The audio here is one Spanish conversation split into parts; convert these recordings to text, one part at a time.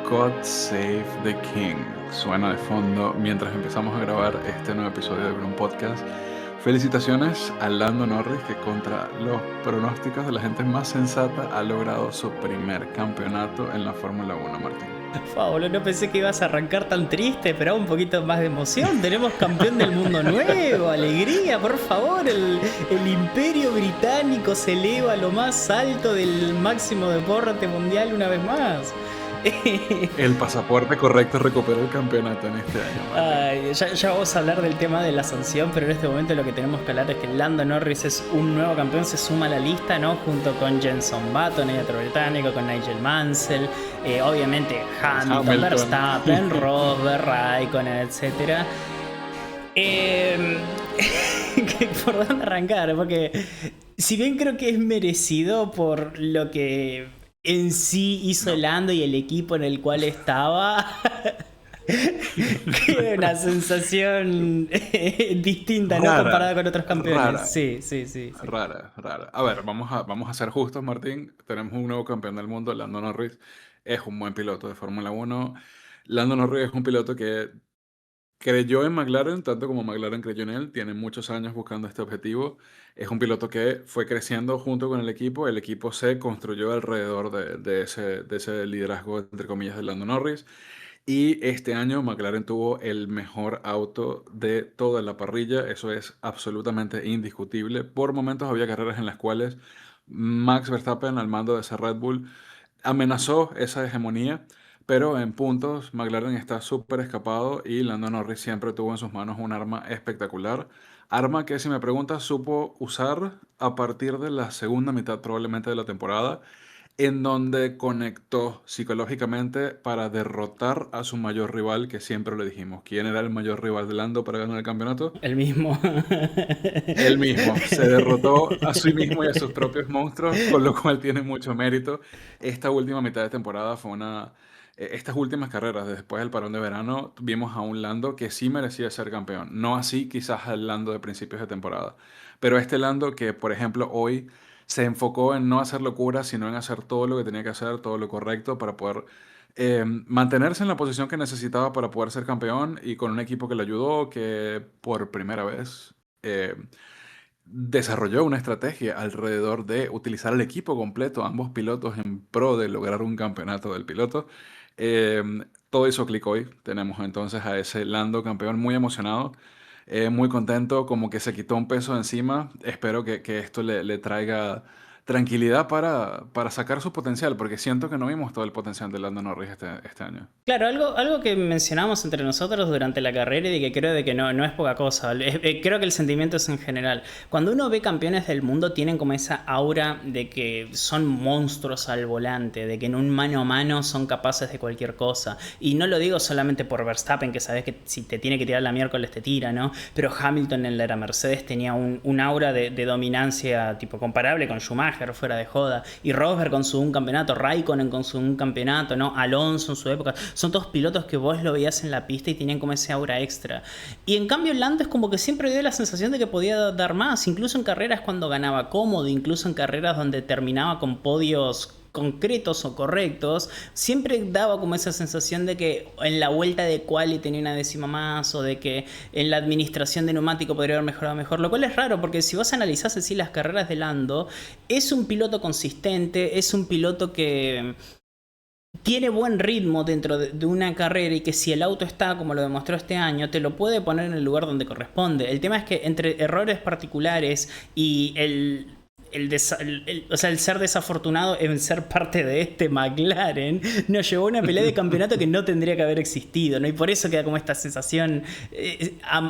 God Save the King suena de fondo mientras empezamos a grabar este nuevo episodio de Bruno Podcast. Felicitaciones a Lando Norris, que contra los pronósticos de la gente más sensata ha logrado su primer campeonato en la Fórmula 1, Martín. Pablo, no pensé que ibas a arrancar tan triste, esperaba un poquito más de emoción. Tenemos campeón del mundo nuevo, alegría, por favor. El imperio británico se eleva a lo más alto del máximo deporte mundial una vez más. El pasaporte correcto recuperó el campeonato en este año, Martín. Ay, ya vamos a hablar del tema de la sanción, pero en este momento lo que tenemos que hablar es que Lando Norris es un nuevo campeón, se suma a la lista, ¿no? Junto con Jenson Button, el otro británico, con Nigel Mansell, obviamente Hamilton, Verstappen, Rosberg, Raikkonen, etc. ¿Por dónde arrancar? Porque si bien creo que es merecido por lo que en sí hizo Lando y el equipo en el cual estaba, que una sensación distinta, ¿no? Comparada con otros campeones. Rara, Sí. rara. A ver, vamos a ser justos, Martín. Tenemos un nuevo campeón del mundo, Lando Norris. Es un buen piloto de Fórmula 1. Lando Norris es un piloto que creyó en McLaren, tanto como McLaren creyó en él. Tiene muchos años buscando este objetivo. Es un piloto que fue creciendo junto con el equipo. El equipo se construyó alrededor de ese liderazgo, entre comillas, de Lando Norris. Y este año McLaren tuvo el mejor auto de toda la parrilla. Eso es absolutamente indiscutible. Por momentos había carreras en las cuales Max Verstappen, al mando de ese Red Bull, amenazó esa hegemonía, pero en puntos McLaren está súper escapado y Lando Norris siempre tuvo en sus manos un arma espectacular. Arma que, si me preguntas, supo usar a partir de la segunda mitad probablemente de la temporada, en donde conectó psicológicamente para derrotar a su mayor rival, que siempre le dijimos. ¿Quién era el mayor rival de Lando para ganar el campeonato? El mismo. Él mismo. Se derrotó a sí mismo y a sus propios monstruos, con lo cual tiene mucho mérito. Esta última mitad de temporada fue una... Estas últimas carreras, después del parón de verano, vimos a un Lando que sí merecía ser campeón. No así quizás al Lando de principios de temporada. Pero este Lando que, por ejemplo, hoy se enfocó en no hacer locuras, sino en hacer todo lo que tenía que hacer, todo lo correcto para poder mantenerse en la posición que necesitaba para poder ser campeón y con un equipo que le ayudó, que por primera vez eh, desarrolló una estrategia alrededor de utilizar el equipo completo, ambos pilotos en pro de lograr un campeonato del piloto. Eh, Todo hizo clic hoy. Tenemos entonces a ese Lando campeón muy emocionado, muy contento, como que se quitó un peso de encima. Espero que esto le traiga tranquilidad para sacar su potencial, porque siento que no vimos todo el potencial de Lando Norris este año. Claro, algo que mencionamos entre nosotros durante la carrera y que creo de que no es poca cosa. Creo que el sentimiento es en general. Cuando uno ve campeones del mundo tienen como esa aura de que son monstruos al volante, de que en un mano a mano son capaces de cualquier cosa. Y no lo digo solamente por Verstappen, que sabes que si te tiene que tirar la miércoles te tira, ¿no? Pero Hamilton en la era Mercedes tenía un aura de dominancia tipo comparable con Schumacher, fuera de joda. Y Rosberg con su un campeonato, Raikkonen con su un campeonato, ¿no? Alonso en su época. Son todos pilotos que vos lo veías en la pista y tenían como ese aura extra. Y en cambio Lando es como que siempre dio la sensación de que podía dar más, incluso en carreras cuando ganaba cómodo, incluso en carreras donde terminaba con podios concretos o correctos, siempre daba como esa sensación de que en la vuelta de quali tenía una décima más o de que en la administración de neumático podría haber mejorado mejor, lo cual es raro porque si vos analizás así las carreras de Lando, es un piloto consistente, es un piloto que tiene buen ritmo dentro de una carrera y que si el auto está como lo demostró este año, te lo puede poner en el lugar donde corresponde. El tema es que entre errores particulares y o sea, el ser desafortunado en ser parte de este McLaren nos llevó a una pelea de campeonato que no tendría que haber existido, ¿no? Y por eso queda como esta sensación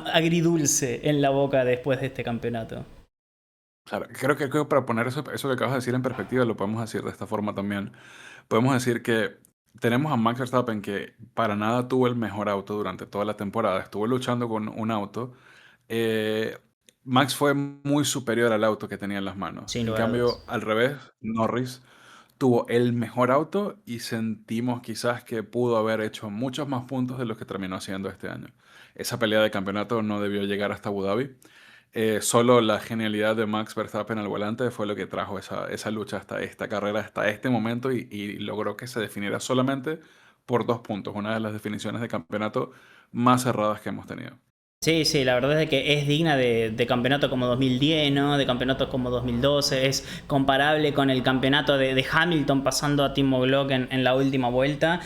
agridulce en la boca después de este campeonato. Claro, creo que para poner eso que acabas de decir en perspectiva, lo podemos decir de esta forma también. Podemos decir que tenemos a Max Verstappen que para nada tuvo el mejor auto durante toda la temporada, estuvo luchando con un auto. eh, Max fue muy superior al auto que tenía en las manos. Sin En lugar a cambio, dudas. al revés, Norris tuvo el mejor auto y sentimos quizás que pudo haber hecho muchos más puntos de los que terminó haciendo este año. Esa pelea de campeonato no debió llegar hasta Abu Dhabi. Solo la genialidad de Max Verstappen al volante fue lo que trajo esa lucha hasta esta carrera, hasta este momento y logró que se definiera solamente por 2 puntos, una de las definiciones de campeonato más cerradas que hemos tenido. Sí, sí, la verdad es que es digna de campeonato como 2010, ¿no? De campeonato como 2012. Es comparable con el campeonato de Hamilton pasando a Timo Glock en la última vuelta.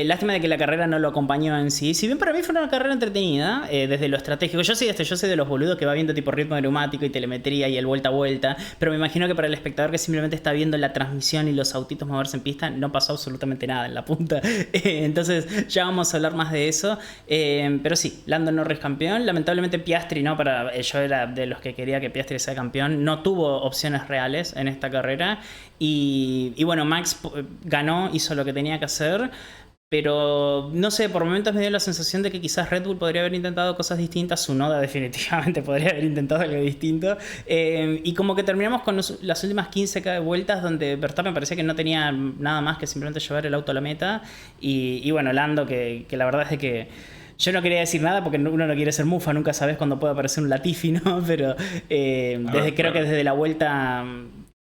Lástima de que la carrera no lo acompañó en sí. Si bien para mí fue una carrera entretenida, desde lo estratégico. Yo soy de los boludos que va viendo tipo ritmo neumático y telemetría y el vuelta a vuelta. Pero me imagino que para el espectador que simplemente está viendo la transmisión y los autitos moverse en pista, no pasó absolutamente nada en la punta. Entonces ya vamos a hablar más de eso. Pero sí, Lando Norris campeón. Lamentablemente Piastri, ¿no? Yo era de los que quería que Piastri sea campeón. No tuvo opciones reales en esta carrera. Y bueno, Max ganó, hizo lo que tenía que hacer. Pero no sé, por momentos me dio la sensación de que quizás Red Bull podría haber intentado cosas distintas. Tsunoda definitivamente podría haber intentado algo distinto. Y como que terminamos con las últimas 15 vueltas donde Verstappen parecía que no tenía nada más que simplemente llevar el auto a la meta. Y bueno, Lando, que la verdad es que yo no quería decir nada porque uno no quiere ser mufa, nunca sabes cuándo puede aparecer un Latifi, ¿no? Pero A ver, creo que claro. desde la vuelta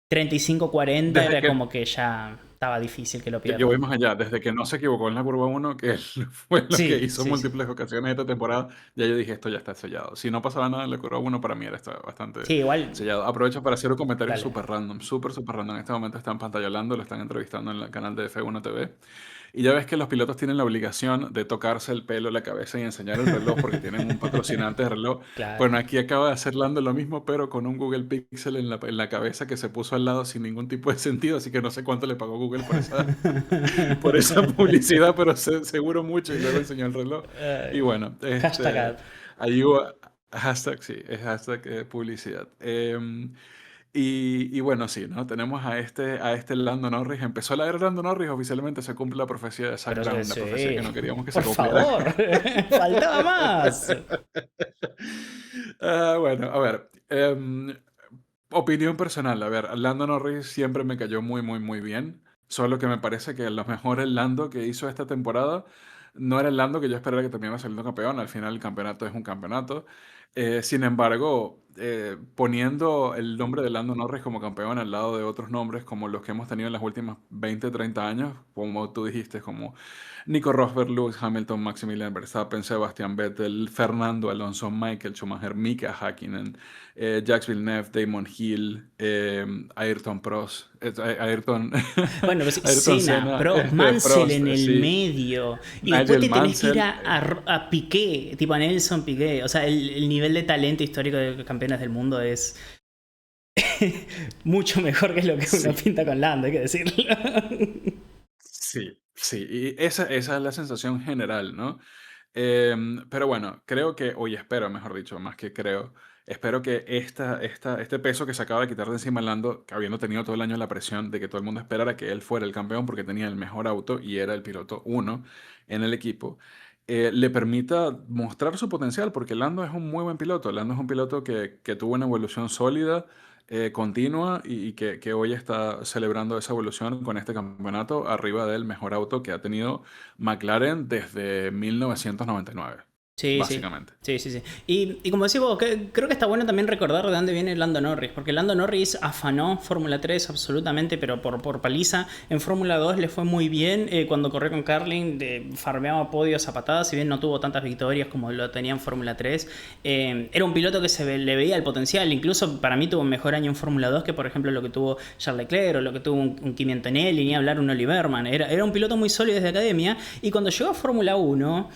35-40 Desde era que como que ya estaba difícil que lo yo voy pierdan. más allá, desde que no se equivocó en la curva uno, que él fue lo que Sí, hizo sí, sí. múltiples ocasiones esta temporada, ya yo dije, esto ya está sellado. Si no pasaba nada en la curva uno, para mí era esto bastante Sí, igual, sellado. Aprovecho para hacer un comentario dale. súper random, súper, súper random. En este momento está en pantalla hablando, lo están entrevistando en el canal de F1 TV. Y ya ves que los pilotos tienen la obligación de tocarse el pelo, la cabeza y enseñar el reloj porque tienen un patrocinante de reloj. Claro. Bueno, aquí acaba de hacer Lando lo mismo, pero con un Google Pixel en la cabeza que se puso al lado sin ningún tipo de sentido, así que no sé cuánto le pagó Google por esa publicidad, pero seguro mucho y luego enseñó el reloj. Y bueno, Hashtag ad. ahí hubo hashtag, sí, es hashtag publicidad. Y bueno, sí, ¿no? Tenemos a este Lando Norris. Empezó la era Lando Norris, oficialmente se cumple la profecía de Zac Pero Brown, la profecía sí, que no queríamos que se por cumpliera. favor, faltaba más. Bueno, a ver. Opinión personal, a ver, Lando Norris siempre me cayó muy, muy, muy bien. Solo que me parece que lo mejor el Lando que hizo esta temporada no era el Lando que yo esperaba que terminara saliendo campeón. Al final el campeonato es un campeonato. Sin embargo, poniendo el nombre de Lando Norris como campeón al lado de otros nombres como los que hemos tenido en los últimos 20, 30 años, como tú dijiste, como Nico Rosberg, Lewis Hamilton, Maximilian Verstappen, Sebastian Vettel, Fernando Alonso, Michael Schumacher, Mika Hakkinen, Jacques Villeneuve, Damon Hill, Ayrton Prost, Ayrton, Bueno, pues sí, Ayrton Senna, Senna, Prost, Mansell Prost, en el sí, medio. Y después Nigel te tenés que ir Mansell, a Piqué, tipo a Nelson Piqué. O sea, el nivel de talento histórico de campeones del mundo es mucho mejor que lo que uno sí, pinta con Lando, hay que decirlo. sí, sí, y esa es la sensación general, ¿no? Pero bueno, creo que, hoy espero, mejor dicho, más que creo, espero que este peso que se acaba de quitar de encima Lando, que habiendo tenido todo el año la presión de que todo el mundo esperara que él fuera el campeón porque tenía el mejor auto y era el piloto uno en el equipo, le permita mostrar su potencial, porque Lando es un muy buen piloto. Lando es un piloto que tuvo una evolución sólida, continua y que hoy está celebrando esa evolución con este campeonato arriba del mejor auto que ha tenido McLaren desde 1999, Sí, sí. básicamente. Sí, sí, sí. Y como decís vos, creo que está bueno también recordar de dónde viene Lando Norris, porque Lando Norris afanó Fórmula 3 absolutamente, pero por paliza. En Fórmula 2 le fue muy bien. Cuando corrió con Carlin, farmeaba podios a patadas, si bien no tuvo tantas victorias como lo tenía en Fórmula 3. Era un piloto que le veía el potencial. Incluso para mí tuvo un mejor año en Fórmula 2 que, por ejemplo, lo que tuvo Charles Leclerc o lo que tuvo un Kimi Antonelli, ni hablar un Oliverman. Era un piloto muy sólido desde academia. Y cuando llegó a Fórmula 1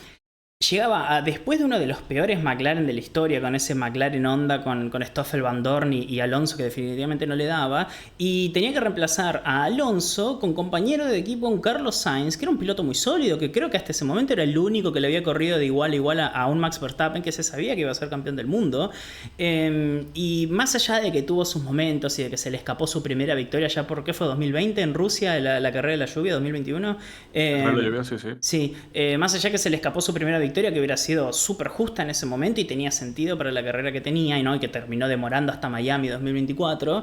llegaba después de uno de los peores McLaren de la historia, con ese McLaren Honda con Stoffel Van Dorn y Alonso que definitivamente no le daba, y tenía que reemplazar a Alonso con compañero de equipo, un Carlos Sainz, que era un piloto muy sólido, que creo que hasta ese momento era el único que le había corrido de igual a igual a un Max Verstappen, que se sabía que iba a ser campeón del mundo. Y más allá de que tuvo sus momentos y de que se le escapó su primera victoria ya por, ¿qué fue? 2020 en Rusia, la carrera de la lluvia, 2021. Carrera Eh, lluvia, sí, sí. Sí, más allá que se le escapó su primera victoria, que hubiera sido súper justa en ese momento y tenía sentido para la carrera que tenía, y no, y que terminó demorando hasta Miami 2024,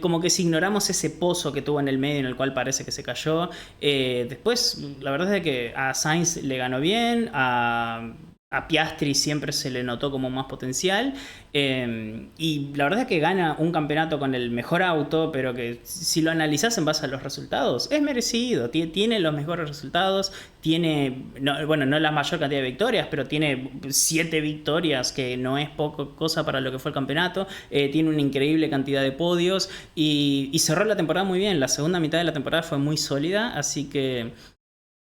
como que si ignoramos ese pozo que tuvo en el medio en el cual parece que se cayó, después la verdad es que a Sainz le ganó bien, A Piastri siempre se le notó como más potencial. Y la verdad es que gana un campeonato con el mejor auto, pero que si lo analizás en base a los resultados, es merecido. Tiene los mejores resultados, tiene, no, bueno, no la mayor cantidad de victorias, pero tiene 7 victorias, que no es poco cosa para lo que fue el campeonato. Tiene una increíble cantidad de podios y cerró la temporada muy bien. La segunda mitad de la temporada fue muy sólida, así que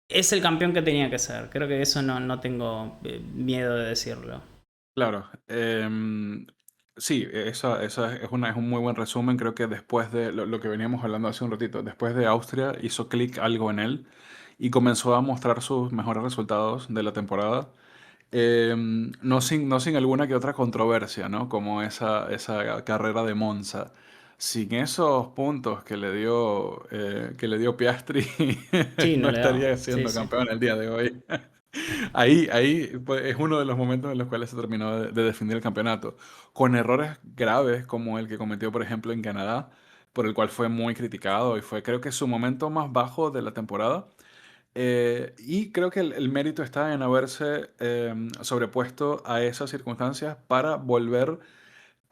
es el campeón que tenía que ser. Creo que eso no tengo miedo de decirlo. Claro. Sí, esa es un muy buen resumen. Creo que después de lo que veníamos hablando hace un ratito, después de Austria hizo clic algo en él y comenzó a mostrar sus mejores resultados de la temporada. No sin alguna que otra controversia, ¿no? Como esa carrera de Monza. Sin esos puntos que le dio Piastri, Sí, no no le daba. estaría Sí, siendo sí. campeón el día de hoy. Ahí pues, es uno de los momentos en los cuales se terminó de definir el campeonato, con errores graves como el que cometió, por ejemplo, en Canadá, por el cual fue muy criticado y fue, creo que, su momento más bajo de la temporada. Y creo que el mérito está en haberse sobrepuesto a esas circunstancias para volver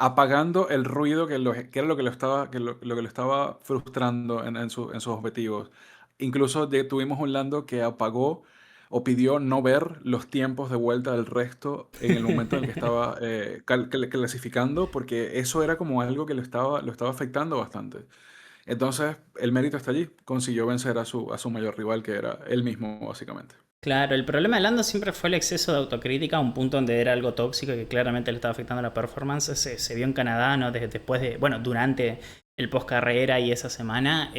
apagando el ruido que era lo que lo estaba frustrando en sus objetivos. Incluso tuvimos un Lando que apagó o pidió no ver los tiempos de vuelta del resto en el momento en el que estaba clasificando, porque eso era como algo que lo estaba afectando bastante. Entonces, el mérito está allí. Consiguió vencer a su mayor rival, que era él mismo, básicamente. Claro, el problema de Lando siempre fue el exceso de autocrítica, un punto donde era algo tóxico que claramente le estaba afectando la performance. Se vio en Canadá, ¿no? Después de, bueno, durante el post carrera y esa semana,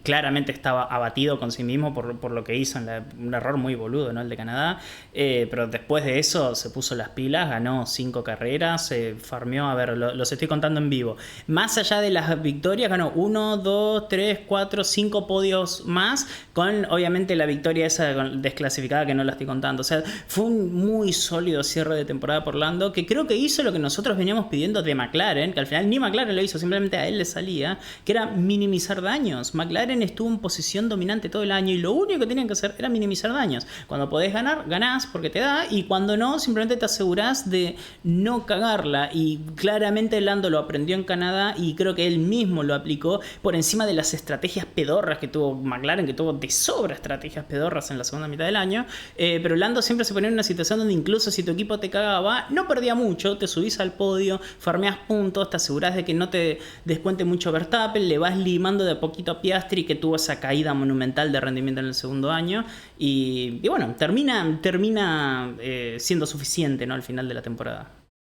claramente estaba abatido con sí mismo por lo que hizo, un error muy boludo, ¿no? El de Canadá. Pero después de eso se puso las pilas, ganó 5 carreras, farmeó, a ver, los estoy contando en vivo. Más allá de las victorias, ganó 1, 2, 3, 4, 5 podios más, con obviamente la victoria esa desclasificada que no la estoy contando. O sea, fue un muy sólido cierre de temporada por Lando, que creo que hizo lo que nosotros veníamos pidiendo de McLaren, que al final ni McLaren lo hizo, simplemente a él le salía, que era minimizar daños. McLaren estuvo en posición dominante todo el año y lo único que tenían que hacer era minimizar daños. Cuando podés ganar, ganás porque te da, y cuando no, simplemente te asegurás de no cagarla. Y claramente Lando lo aprendió en Canadá y creo que él mismo lo aplicó por encima de las estrategias pedorras que tuvo McLaren, que tuvo de sobra estrategias pedorras en la segunda mitad del año. Pero Lando siempre se ponía en una situación donde incluso si tu equipo te cagaba, no perdía mucho, te subís al podio, farmeas puntos, te asegurás de que no te descuente mucho Verstappen, le vas limando de a poquito a Piastri, que tuvo esa caída monumental de rendimiento en el segundo año. Y bueno, termina siendo suficiente, ¿no? Al final de la temporada.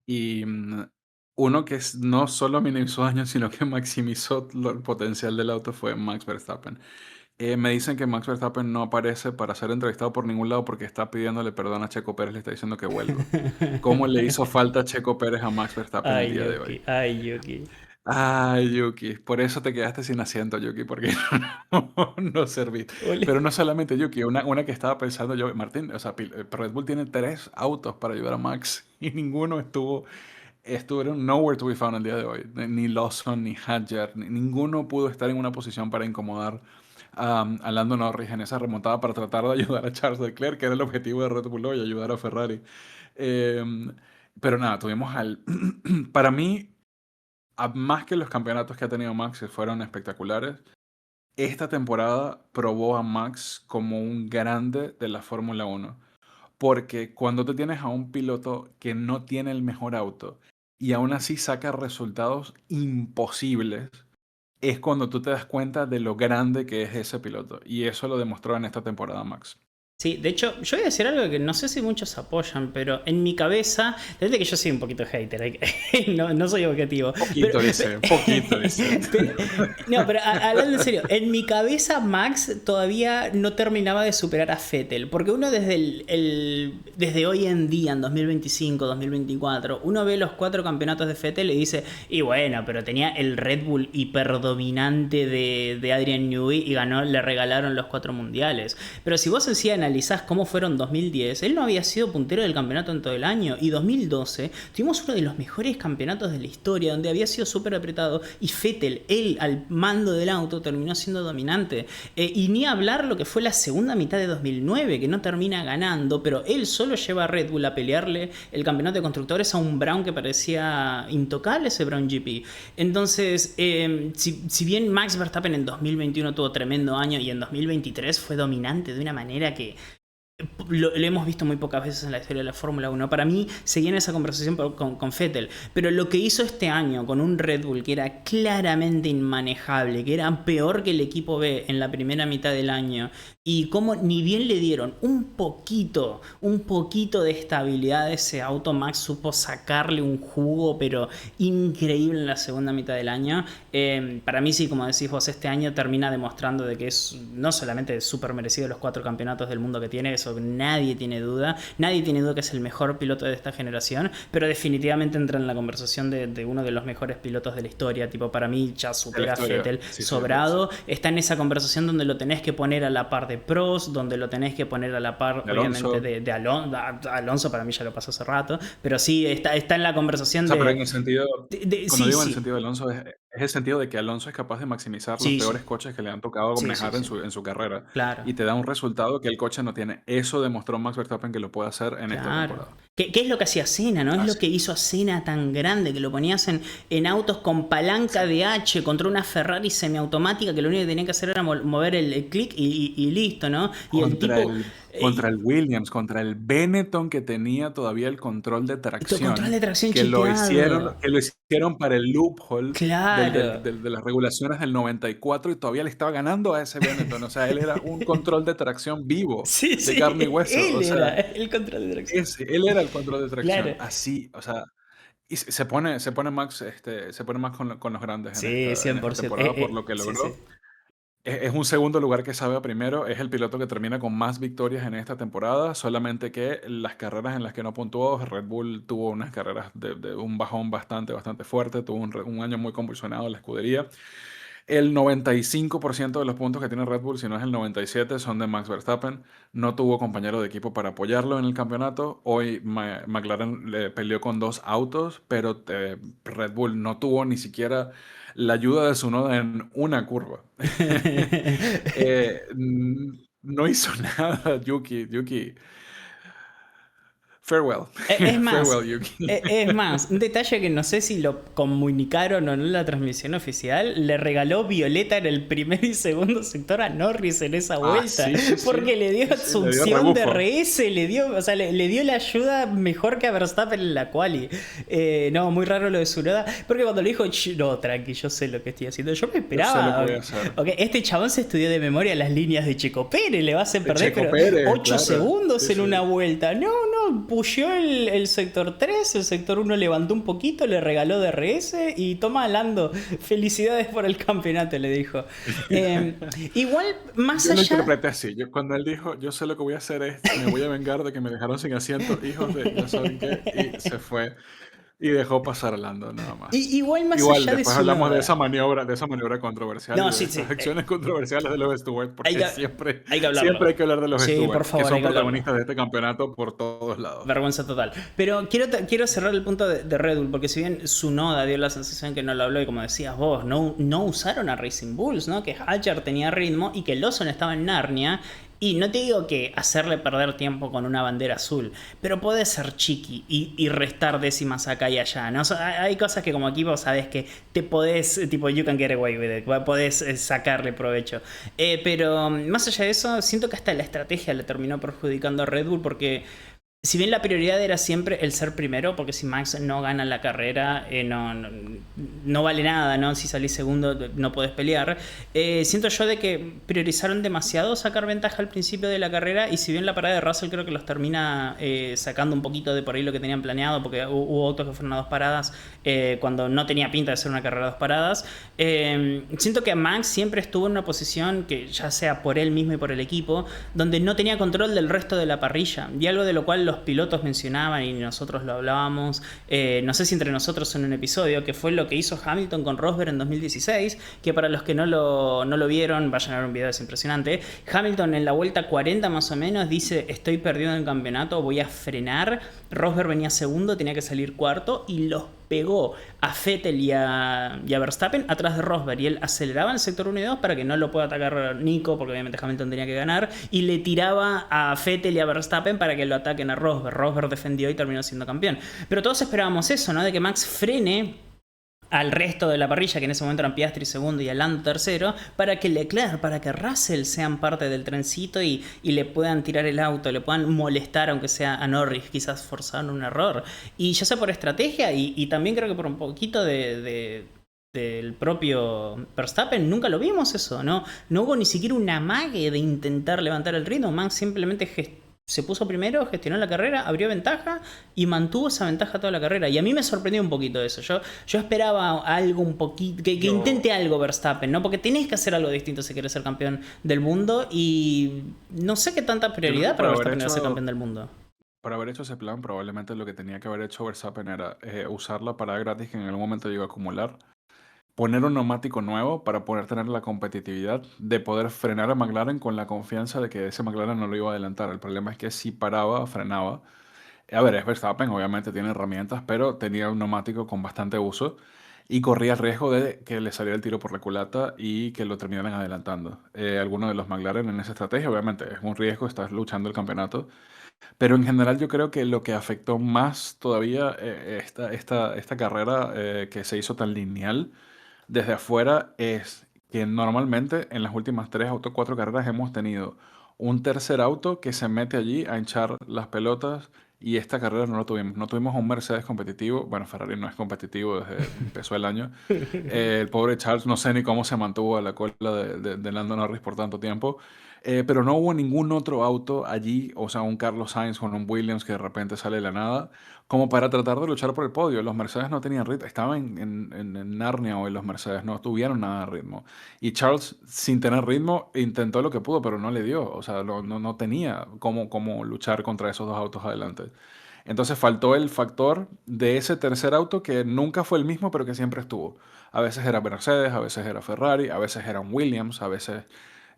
Y uno que no solo minimizó daños, sino que maximizó el potencial del auto fue Max Verstappen. Me dicen que Max Verstappen no aparece para ser entrevistado por ningún lado porque está pidiéndole perdón a Checo Pérez, le está diciendo que vuelva. ¿Cómo le hizo falta Checo Pérez a Max Verstappen el Ay, día de Yuki, hoy? ay, Yuki. Ay, Yuki, por eso te quedaste sin asiento, Yuki, porque no serviste. Ole. Pero no solamente Yuki, una que estaba pensando yo, Martín, o sea, Red Bull tiene 3 autos para ayudar a Max y ninguno estuvieron nowhere to be found el día de hoy. Ni Lawson, ni Hadjar, ninguno pudo estar en una posición para incomodar a Lando Norris en esa remontada para tratar de ayudar a Charles Leclerc, que era el objetivo de Red Bull hoy, ayudar a Ferrari. Em, pero nada, tuvimos para mí, más que los campeonatos que ha tenido Max, que fueron espectaculares, esta temporada probó a Max como un grande de la Fórmula 1. Porque cuando te tienes a un piloto que no tiene el mejor auto y aún así saca resultados imposibles, es cuando tú te das cuenta de lo grande que es ese piloto. Y eso lo demostró en esta temporada Max. Sí, de hecho, yo voy a decir algo que no sé si muchos apoyan, pero en mi cabeza, desde que yo soy un poquito hater, no soy objetivo. Poquito dice, poquito dice. Pero- no, pero hablando en serio, en mi cabeza Max todavía no terminaba de superar a Vettel, porque uno desde hoy en día, en 2025, 2024, uno ve los 4 campeonatos de Vettel y dice, y bueno, pero tenía el Red Bull hiperdominante de Adrian Newey y ganó, le regalaron los 4 mundiales. Pero si vos en sí analizás cómo fueron 2010, él no había sido puntero del campeonato en todo el año. Y 2012 tuvimos uno de los mejores campeonatos de la historia, donde había sido súper apretado. Y Vettel, él al mando del auto, terminó siendo dominante. Y ni hablar lo que fue la segunda mitad de 2009, que no termina ganando, pero él solo lleva a Red Bull a pelearle el campeonato de constructores a un Brown que parecía intocable, ese Brown GP. Entonces, si bien Max Verstappen en 2021 tuvo tremendo año y en 2023 fue dominante de una manera que lo hemos visto muy pocas veces en la historia de la Fórmula 1. Para mí seguía en esa conversación con Vettel, pero lo que hizo este año con un Red Bull que era claramente inmanejable, que era peor que el equipo B en la primera mitad del año, y como ni bien le dieron un poquito de estabilidad a ese auto, Max supo sacarle un jugo pero increíble en la segunda mitad del año. Para mí sí, como decís vos, este año termina demostrando de que es no solamente súper merecido los 4 campeonatos del mundo que tiene, eso nadie tiene duda que es el mejor piloto de esta generación, pero definitivamente entra en la conversación de uno de los mejores pilotos de la historia. Tipo, para mí ya supera a Vettel sobrado. Está en esa conversación donde lo tenés que poner a la par de Prost, donde lo tenés que poner a la par, obviamente, de Alonso. Alonso para mí ya lo pasó hace rato, pero sí, está en la conversación pero en el sentido, cuando digo en el sí. sentido de Alonso, es el sentido de que Alonso es capaz de maximizar los peores coches que le han tocado manejar en su carrera, Claro. y te da un resultado que el coche no tiene. Eso demostró Max Verstappen que lo puede hacer en esta temporada. ¿Qué es lo que hacía Senna, no? Es lo que hizo a Senna tan grande, que lo ponías en autos con palanca de H contra una Ferrari semiautomática, que lo único que tenía que hacer era mover el clic y listo, ¿no? Y Contra el Williams, contra el Benetton, que tenía todavía el control de tracción. Control de tracción que lo hicieron para el loophole de las regulaciones del 94, y todavía le estaba ganando a ese Benetton. O sea, él era un control de tracción vivo, de carne y hueso. Él era el control de tracción. Él era el control de tracción. Claro. Así, o sea, y se pone Max, con los grandes en esta temporada por lo que logró. Sí. Es un segundo lugar que sabe a primero. Es el piloto que termina con más victorias en esta temporada. Solamente que las carreras en las que no puntuó, Red Bull tuvo unas carreras de un bajón bastante fuerte. Tuvo un año muy convulsionado en la escudería. El 95% de los puntos que tiene Red Bull, si no es el 97%, son de Max Verstappen. No tuvo compañero de equipo para apoyarlo en el campeonato. Hoy McLaren le peleó con 2 autos, pero Red Bull no tuvo ni siquiera la ayuda de Tsunoda en una curva. No hizo nada, Yuki. Farewell. Es más, Farewell, Yuki. Es más, un detalle que no sé si lo comunicaron o no en la transmisión oficial, le regaló violeta en el primer y segundo sector a Norris en esa vuelta, porque le dio asunción de RS, le dio la ayuda mejor que a Verstappen en la quali. No, muy raro lo de Tsunoda, porque cuando le dijo, no, tranqui, yo sé lo que estoy haciendo, yo me esperaba. Este chabón se estudió de memoria las líneas de Checo Pérez, le va a hacer perder 8 segundos en una vuelta. No, pusheó el sector 3, el sector 1 levantó un poquito, le regaló DRS y toma Lando, felicidades por el campeonato, le dijo. Igual, más allá... Yo lo interpreté así, cuando él dijo, yo sé lo que voy a hacer es, me voy a vengar de que me dejaron sin asiento, hijos de ya saben qué, y se fue. Y dejó pasar a Lando nada más. Igual allá después hablamos de esa maniobra controversial, de esas acciones controversiales de los Stewart, porque siempre hay que hablar de los sí, Stewart, por favor, que son protagonistas de este campeonato por todos lados. Vergüenza total. Pero quiero cerrar el punto de Red Bull, porque si bien Tsunoda dio la sensación que no lo habló, y como decías vos, no usaron a Racing Bulls, ¿no? Que Hadjar tenía ritmo y que Lawson estaba en Narnia. Y no te digo que hacerle perder tiempo con una bandera azul, pero podés ser chiqui y restar décimas acá y allá, ¿no? O sea, hay cosas que como equipo sabes que te podés, tipo, you can get away with it, podés sacarle provecho. Pero más allá de eso, siento que hasta la estrategia le terminó perjudicando a Red Bull, porque si bien la prioridad era siempre el ser primero, porque si Max no gana la carrera, no vale nada, ¿no? Si salís segundo no podés pelear. Siento yo de que priorizaron demasiado sacar ventaja al principio de la carrera, y si bien la parada de Russell creo que los termina sacando un poquito de por ahí lo que tenían planeado, porque hubo autos que fueron a 2 paradas cuando no tenía pinta de ser una carrera a 2 paradas. Siento que Max siempre estuvo en una posición que, ya sea por él mismo y por el equipo, donde no tenía control del resto de la parrilla, y algo de lo cual los pilotos mencionaban y nosotros lo hablábamos, no sé si entre nosotros en un episodio, que fue lo que hizo Hamilton con Rosberg en 2016, que para los que no lo vieron, vayan a ver un video, es impresionante. Hamilton en la vuelta 40 más o menos dice, estoy perdido en el campeonato, voy a frenar. Rosberg venía segundo, tenía que salir cuarto y los pegó a Vettel y a Verstappen atrás de Rosberg, y él aceleraba en el sector 1 y 2 para que no lo pueda atacar Nico, porque obviamente Hamilton tenía que ganar, y le tiraba a Vettel y a Verstappen para que lo ataquen a Rosberg. Rosberg defendió y terminó siendo campeón. Pero todos esperábamos eso, ¿no? De que Max frene al resto de la parrilla, que en ese momento eran Piastri segundo y Lando tercero, para que Leclerc, para que Russell sean parte del trencito y le puedan tirar el auto, le puedan molestar, aunque sea a Norris, quizás forzaron un error. Y ya sea por estrategia y también creo que por un poquito del propio Verstappen, nunca lo vimos eso, ¿no? No hubo ni siquiera una amague de intentar levantar el ritmo. Max simplemente se puso primero, gestionó la carrera, abrió ventaja y mantuvo esa ventaja toda la carrera. Y a mí me sorprendió un poquito eso. Yo esperaba algo un poquito, que intente algo Verstappen, ¿no? Porque tenés que hacer algo distinto si querés ser campeón del mundo. Y no sé qué tanta prioridad para Verstappen era ser campeón del mundo. Para haber hecho ese plan, probablemente lo que tenía que haber hecho Verstappen era usar la parada gratis que en algún momento llegó a acumular, poner un neumático nuevo para poder tener la competitividad de poder frenar a McLaren con la confianza de que ese McLaren no lo iba a adelantar. El problema es que si paraba, frenaba. A ver, es Verstappen, obviamente tiene herramientas, pero tenía un neumático con bastante uso y corría el riesgo de que le saliera el tiro por la culata y que lo terminaran adelantando. Algunos de los McLaren en esa estrategia, obviamente, es un riesgo, estás luchando el campeonato, pero en general yo creo que lo que afectó más todavía esta carrera que se hizo tan lineal desde afuera es que normalmente en las últimas 4 carreras hemos tenido un tercer auto que se mete allí a hinchar las pelotas y esta carrera no lo tuvimos. No tuvimos un Mercedes competitivo. Bueno, Ferrari no es competitivo desde que empezó el año. El pobre Charles no sé ni cómo se mantuvo a la cola de Lando Norris por tanto tiempo. Pero no hubo ningún otro auto allí, o sea, un Carlos Sainz con un Williams que de repente sale de la nada, como para tratar de luchar por el podio. Los Mercedes no tenían ritmo, estaban en Narnia hoy los Mercedes, no tuvieron nada de ritmo. Y Charles, sin tener ritmo, intentó lo que pudo, pero no le dio, o sea, no tenía cómo luchar contra esos dos autos adelante. Entonces faltó el factor de ese tercer auto que nunca fue el mismo, pero que siempre estuvo. A veces era Mercedes, a veces era Ferrari, a veces era un Williams, a veces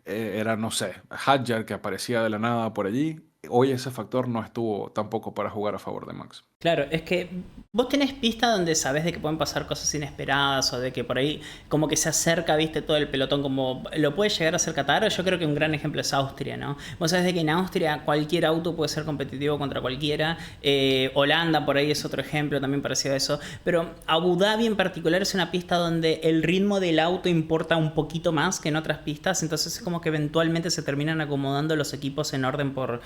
era, no sé, Hadjar que aparecía de la nada por allí. Hoy ese factor no estuvo tampoco para jugar a favor de Max. Claro, es que vos tenés pistas donde sabés de que pueden pasar cosas inesperadas o de que por ahí como que se acerca, viste, todo el pelotón, como lo puede llegar a ser Qatar. Yo creo que un gran ejemplo es Austria, ¿no? Vos sabés de que en Austria cualquier auto puede ser competitivo contra cualquiera. Holanda por ahí es otro ejemplo también parecido a eso. Pero Abu Dhabi en particular es una pista donde el ritmo del auto importa un poquito más que en otras pistas. Entonces es como que eventualmente se terminan acomodando los equipos en orden por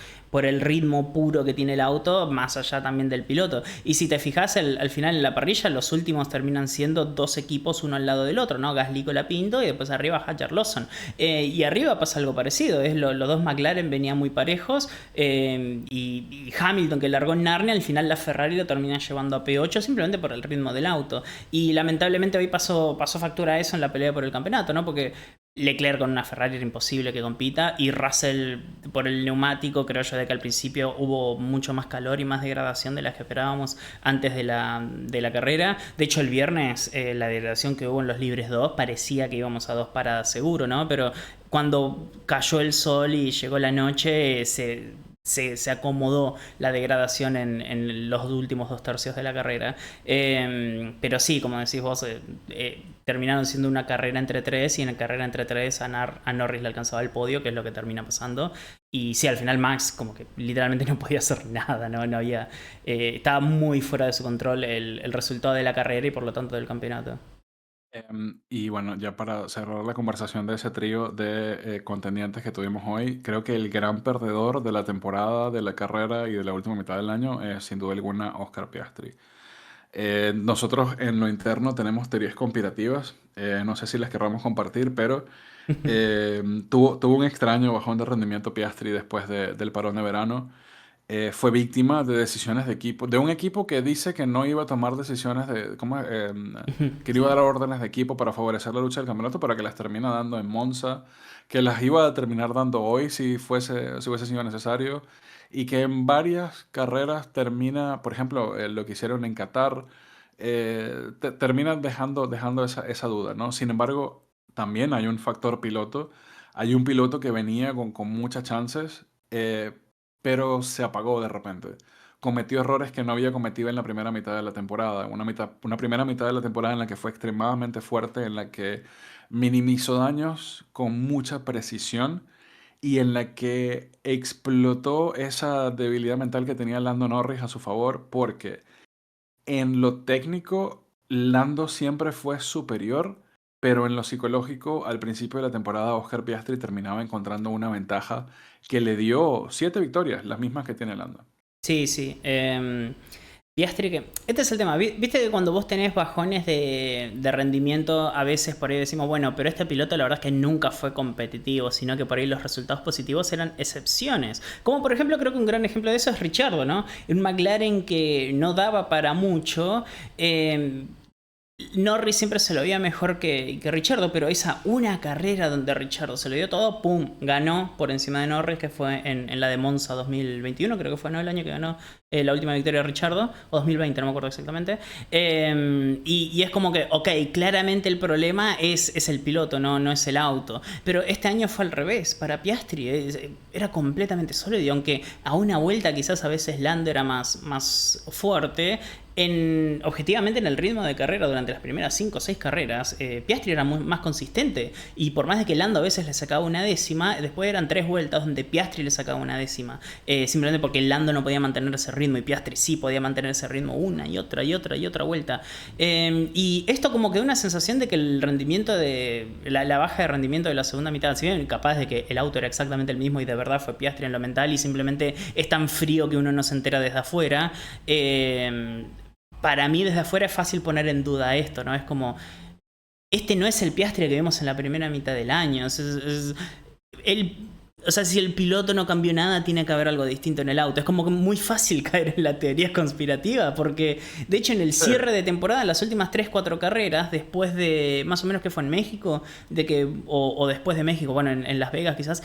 el ritmo puro que tiene el auto, más allá también del piloto. Y si te fijas, al final en la parrilla, los últimos terminan siendo dos equipos uno al lado del otro, ¿no? Gasly con la Pinto y después arriba Hadjar Lawson. Y arriba pasa algo parecido, los dos McLaren venían muy parejos y Hamilton, que largó en Narnia, al final la Ferrari lo termina llevando a P8 simplemente por el ritmo del auto. Y lamentablemente hoy pasó factura eso en la pelea por el campeonato, ¿no? Porque Leclerc con una Ferrari era imposible que compita y Russell por el neumático, creo yo de que al principio hubo mucho más calor y más degradación de las que esperábamos antes de la carrera. De hecho el viernes la degradación que hubo en los libres 2 parecía que íbamos a 2 paradas seguro, ¿no? Pero cuando cayó el sol y llegó la noche se acomodó la degradación en los últimos 2 tercios de la carrera. Pero sí, como decís vos, terminaron siendo una carrera entre tres y en la carrera entre tres a Norris le alcanzaba el podio, que es lo que termina pasando. Y sí, al final Max como que literalmente no podía hacer nada, no había, estaba muy fuera de su control el resultado de la carrera y por lo tanto del campeonato. Y bueno, ya para cerrar la conversación de ese trío de contendientes que tuvimos hoy, creo que el gran perdedor de la temporada, de la carrera y de la última mitad del año es sin duda alguna Oscar Piastri. Nosotros en lo interno tenemos teorías conspirativas, no sé si las querramos compartir, pero tuvo un extraño bajón de rendimiento Piastri después del parón de verano. fue víctima de decisiones de equipo, de un equipo que dice que no iba a tomar decisiones de, ¿cómo es? Que no iba a dar órdenes de equipo para favorecer la lucha del campeonato, para que las termina dando en Monza, que las iba a terminar dando hoy si hubiese sido necesario, y que en varias carreras termina, por ejemplo, lo que hicieron en Qatar, termina dejando esa duda, ¿no? Sin embargo, también hay un factor piloto. Hay un piloto que venía con muchas chances, pero se apagó de repente. Cometió errores que no había cometido en la primera mitad de la temporada. Una primera mitad de la temporada en la que fue extremadamente fuerte, en la que minimizó daños con mucha precisión y en la que explotó esa debilidad mental que tenía Lando Norris a su favor, porque en lo técnico, Lando siempre fue superior, pero en lo psicológico, al principio de la temporada, Oscar Piastri terminaba encontrando una ventaja que le dio 7 victorias, las mismas que tiene Lando. Sí, sí. Piastri, que. Este es el tema. Viste que cuando vos tenés bajones de rendimiento, a veces por ahí decimos, bueno, pero este piloto la verdad es que nunca fue competitivo, sino que por ahí los resultados positivos eran excepciones. Como por ejemplo, creo que un gran ejemplo de eso es Ricciardo, ¿no? Un McLaren que no daba para mucho. Norris siempre se lo veía mejor que Richardo, pero esa una carrera donde Richardo se lo dio todo, ¡pum! Ganó por encima de Norris, que fue en la de Monza 2021, creo que fue, ¿no? El año que ganó la última victoria de Richardo, o 2020, no me acuerdo exactamente. Y es como que, ok, claramente el problema es el piloto, no es el auto. Pero este año fue al revés, para Piastri era completamente sólido, y aunque a una vuelta quizás a veces Lando era más fuerte, objetivamente en el ritmo de carrera durante las primeras 5 o 6 carreras, Piastri era más consistente. Y por más de que Lando a veces le sacaba una décima, después eran 3 vueltas donde Piastri le sacaba una décima. Simplemente porque Lando no podía mantener ese ritmo y Piastri sí podía mantener ese ritmo una y otra y otra y otra vuelta. Y esto como que da una sensación de que el rendimiento de. La baja de rendimiento de la segunda mitad, si bien capaz de que el auto era exactamente el mismo y de verdad fue Piastri en lo mental y simplemente es tan frío que uno no se entera desde afuera. Para mí desde afuera es fácil poner en duda esto, ¿no? Es como, este no es el Piastri que vimos en la primera mitad del año. El, o sea, si el piloto no cambió nada, tiene que haber algo distinto en el auto. Es como que muy fácil caer en la teoría conspirativa, porque de hecho en el Sí. cierre de temporada, las últimas 3 4 carreras, después de, más o menos que fue en México, o después de México, bueno, en Las Vegas quizás,